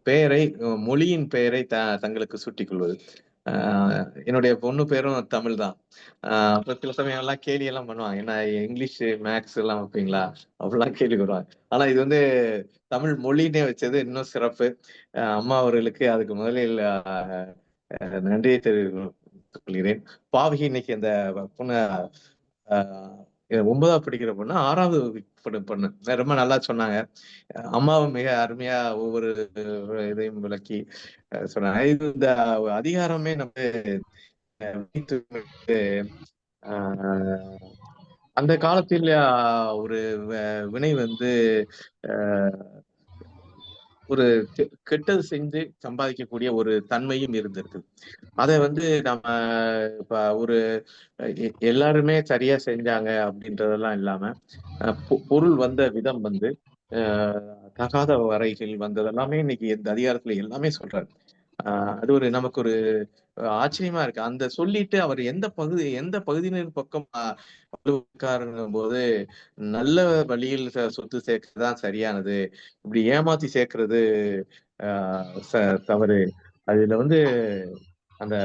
பெயரை, மொழியின் பெயரை தங்களுக்கு சூட்டிக் கொள்வது. என்னுடைய பொண்ணு பேரும் தமிழ் தான். அப்புறம் சில சமயம் எல்லாம் கேலி எல்லாம் பண்ணுவாங்க, என்ன இங்கிலீஷ் மேக்ஸ் எல்லாம் வைப்பீங்களா அப்படிலாம் கேள்வி வருவாங்க. ஆனா இது வந்து தமிழ் மொழினே வச்சது இன்னும் சிறப்பு. அம்மா அவர்களுக்கு அதுக்கு முதலில் நன்றியை தெரிவித்துக் கொள்கிறேன். பாவகி இன்னைக்கு அந்த பொண்ணு 9வது படிக்கிற பொண்ணு 6வது பொண்ணு ரொம்ப நல்லா சொன்னாங்க. அம்மாவும் மிக அருமையா ஒவ்வொரு இதையும் விளக்கி சொன்னாங்க. இது இந்த அதிகாரமே நம்ம அந்த காலத்தில் ஒரு வினை வந்து ஒரு கெட்டது செஞ்சு சம்பாதிக்கக்கூடிய ஒரு தன்மையும் இருந்திருக்கு. அதை வந்து நம்ம இப்ப ஒரு எல்லாருமே சரியா செஞ்சாங்க அப்படின்றதெல்லாம் இல்லாம பொருள் வந்த விதம் வந்து தகாத வரைகள் வந்தது எல்லாமே இன்னைக்கு இந்த அதிகாரத்துல எல்லாமே சொல்றாரு. அது ஒரு நமக்கு ஒரு ஆச்சரியமா இருக்கு. அந்த சொல்லிட்டு அவர் எந்த பகுதியினர் பக்கம் இருக்காருங்கும் போது நல்ல வழியில் சொத்து சேர்க்கறதுதான் சரியானது, இப்படி ஏமாத்தி சேர்க்கறது தவறு. அதுல வந்து அந்த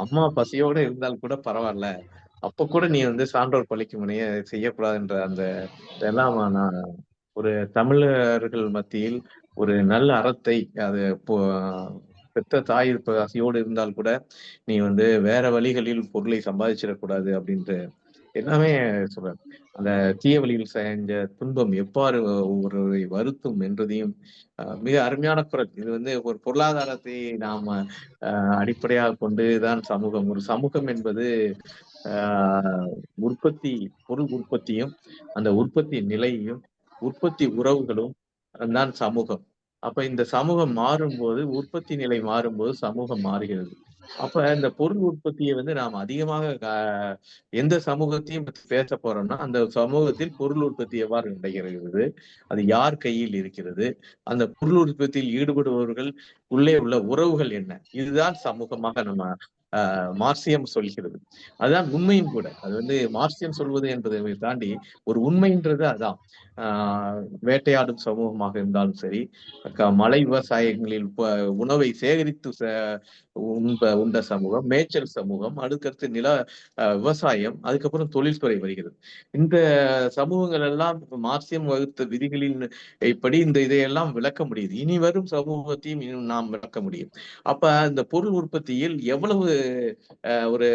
அம்மா பசியோட இருந்தால் கூட பரவாயில்ல, அப்ப கூட நீ வந்து சான்றோர் பழிக்கு முனைய செய்யக்கூடாதுன்ற அந்த இதெல்லாம் நான் ஒரு தமிழர்கள் மத்தியில் ஒரு நல்ல அறத்தை அது பெத்த தாய் பசியோடு இருந்தால் கூட நீ வந்து வேற வழிகளில் பொருளை சம்பாதிச்சிடக்கூடாது அப்படின்ற எல்லாமே சொல்றாரு. அந்த தீய வழியில் செஞ்ச துன்பம் எவ்வாறு ஒருவரை வருத்தும் என்றதையும் மிக அருமையான குரல். இது வந்து ஒரு பொருளாதாரத்தை நாம அடிப்படையாக கொண்டுதான் சமூகம். ஒரு சமூகம் என்பது உற்பத்தி, பொருள் உற்பத்தியும் அந்த உற்பத்தி நிலையும் உற்பத்தி உறவுகளும் தான் சமூகம். அப்ப இந்த சமூகம் மாறும்போது, உற்பத்தி நிலை மாறும்போது சமூகம் மாறுகிறது. அப்ப இந்த பொருள் உற்பத்தியை வந்து நாம் அதிகமாக எந்த சமூகத்தையும் பத்தி பேச போறோம்னா, அந்த சமூகத்தில் பொருள் உற்பத்தி எவ்வாறு நடைபெறுகிறது, அது யார் கையில் இருக்கிறது, அந்த பொருள் உற்பத்தியில் ஈடுபடுபவர்கள் உள்ளே உள்ள உறவுகள் என்ன, இதுதான் சமூகமாக நம்ம மார்க்சியம் சொல்கிறது. அதுதான் உண்மையும் கூட. அது வந்து மார்க்சியம் சொல்வது என்பதை தாண்டி ஒரு உண்மைன்றது அதான். வேட்டையாடும் சமூகமாக இருந்தாலும் சரி, மலை விவசாயங்களில் உணவை சேகரித்து உண்ட சமூகம், மேய்ச்சல் சமூகம், அதுக்கடுத்து நில விவசாயம், அதுக்கப்புறம் தொழில்துறை வருகிறது. இந்த சமூகங்கள் எல்லாம் மார்க்சியம் வகுத்த விதிகளின் இப்படி இந்த இதையெல்லாம் விளக்க முடியுது. இனி வரும் சமூகத்தையும் இன்னும் நாம் விளக்க முடியும். அப்ப இந்த பொருள் உற்பத்தியில் எவ்வளவு ஒரு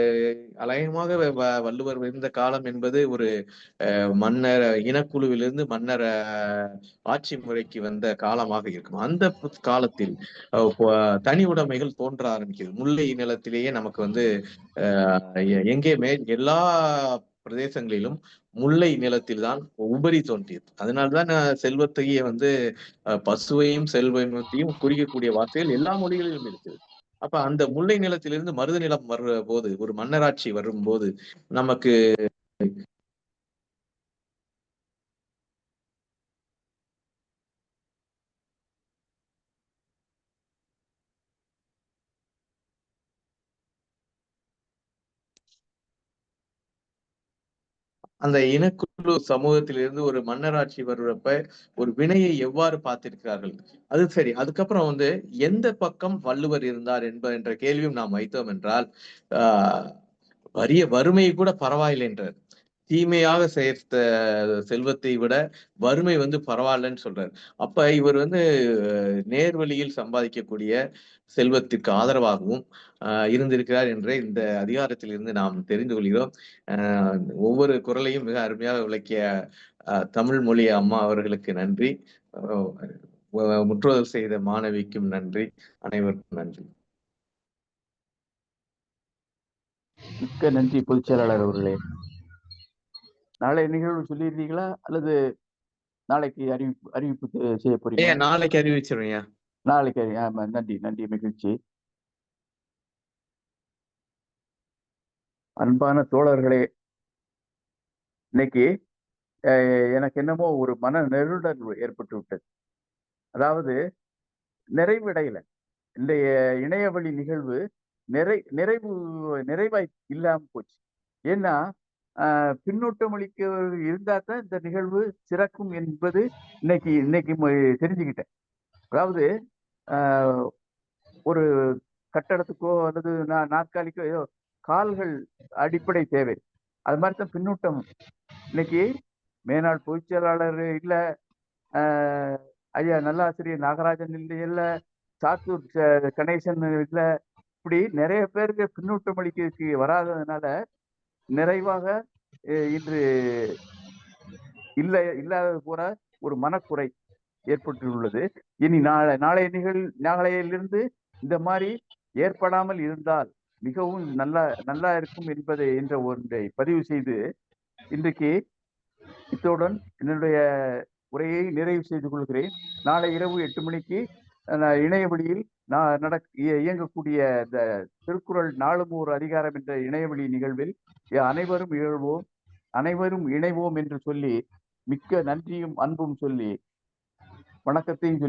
அநேகமாக வள்ளுவர் இருந்த காலம் என்பது ஒரு மன்னர் இனக்குழுவிலிருந்து மன்னர் ஆட்சி முறைக்கு வந்த காலமாக இருக்கும். அந்த காலத்தில் தனி உடைமைகள் தோன்ற ஆரம்பிக்கிறது. முல்லை நிலத்திலேயே நமக்கு வந்து எங்கேயுமே எல்லா பிரதேசங்களிலும் முல்லை நிலத்தில் தான் உபரி தோன்றியது. அதனால்தான் செல்வத்தையே வந்து பசுவையும் செல்வத்தையும் குறிக்கக்கூடிய வார்த்தைகள் எல்லா மொழிகளிலும் இருக்குது. அப்ப அந்த முல்லை நிலத்திலிருந்து மருத நிலம் வர்ற போது, ஒரு மன்னராட்சி வரும்போது நமக்கு அந்த இனக்குழு சமூகத்திலிருந்து ஒரு மன்னராட்சி வர்றப்ப ஒரு வினையை எவ்வாறு பார்த்திருக்கிறார்கள். அது சரி. அதுக்கப்புறம் வந்து எந்த பக்கம் வள்ளுவர் இருந்தார் என்ற கேள்வியும் நாம் வைத்தோம் என்றால் வறுமை கூட பரவாயில்லை என்றார். தீமையாக சேர்த்த செல்வத்தை விட வறுமை வந்து பரவாயில்லன்னு சொல்றாரு. அப்ப இவர் வந்து நேர்வழியில் சம்பாதிக்கக்கூடிய செல்வத்திற்கு ஆதரவாகவும் இருந்திருக்கிறார் என்றே இந்த அதிகாரத்தில் இருந்து நாம் தெரிந்து கொள்கிறோம். ஒவ்வொரு குரலையும் மிக அருமையாக விளக்கிய தமிழ் மொழி அம்மா அவர்களுக்கு நன்றி. முற்றுதல் செய்த மாணவிக்கும் நன்றி. அனைவருக்கும் நன்றி. மிக்க நன்றி பொதுச் செயலாளர் அவர்களே. நாளை நிகழ்வு சொல்லியிருந்தீங்களா அல்லது நாளைக்கு அறிவிப்பு செய்ய போறீங்க? நாளைக்கு அறிவிச்சிருவீங்க. நாளைக்கு நன்றி நன்றி, மகிழ்ச்சி. அன்பான தோழர்களே, இன்னைக்கு எனக்கு என்னமோ ஒரு மன நெருடல் ஏற்பட்டு விட்டது. அதாவது நிறைவடையல. இந்த இணையவழி நிகழ்வு நிறைவாய் இல்லாம போச்சு. ஏன்னா பின்னூட்டம் அளிக்க இருந்தா தான் இந்த நிகழ்வு சிறக்கும் என்பது இன்னைக்கு தெரிஞ்சுக்கிட்டேன். அதாவது ஒரு கட்டடத்துக்கோ அல்லது நாற்காலிக்கோ ஏதோ கால்கள் அடிப்படை தேவை. அது மாதிரி தான் பின்னூட்டம். இன்னைக்கு மேனாள் பொதுச் செயலாளர் இல்ல, ஐயா நல்லாசிரியர் நாகராஜன் இல்ல, சாத்தூர் கணேசன் இல்ல, இப்படி நிறைய பேருக்கு பின்னூட்டம் அளிக்கிறதுக்கு வராததுனால நிறைவாக இன்று இல்லாத போற ஒரு மனக்குறை ஏற்பட்டுள்ளது. இனி நாளையிலிருந்து இந்த மாதிரி ஏற்படாமல் இருந்தால் மிகவும் நல்லா இருக்கும் என்ற ஒன்றை பதிவு செய்து இன்றைக்கு இத்துடன் என்னுடைய உரையை நிறைவு செய்து கொள்கிறேன். நாளை இரவு 8 மணிக்கு இணையவழியில் இயங்கக்கூடிய இந்த திருக்குறள் நாளும் ஒரு அதிகாரம் என்ற இணையவழி நிகழ்வில் அனைவரும் இணைவோம் என்று சொல்லி மிக்க நன்றியும் அன்பும் சொல்லி வணக்கத்தையும் சொல்லி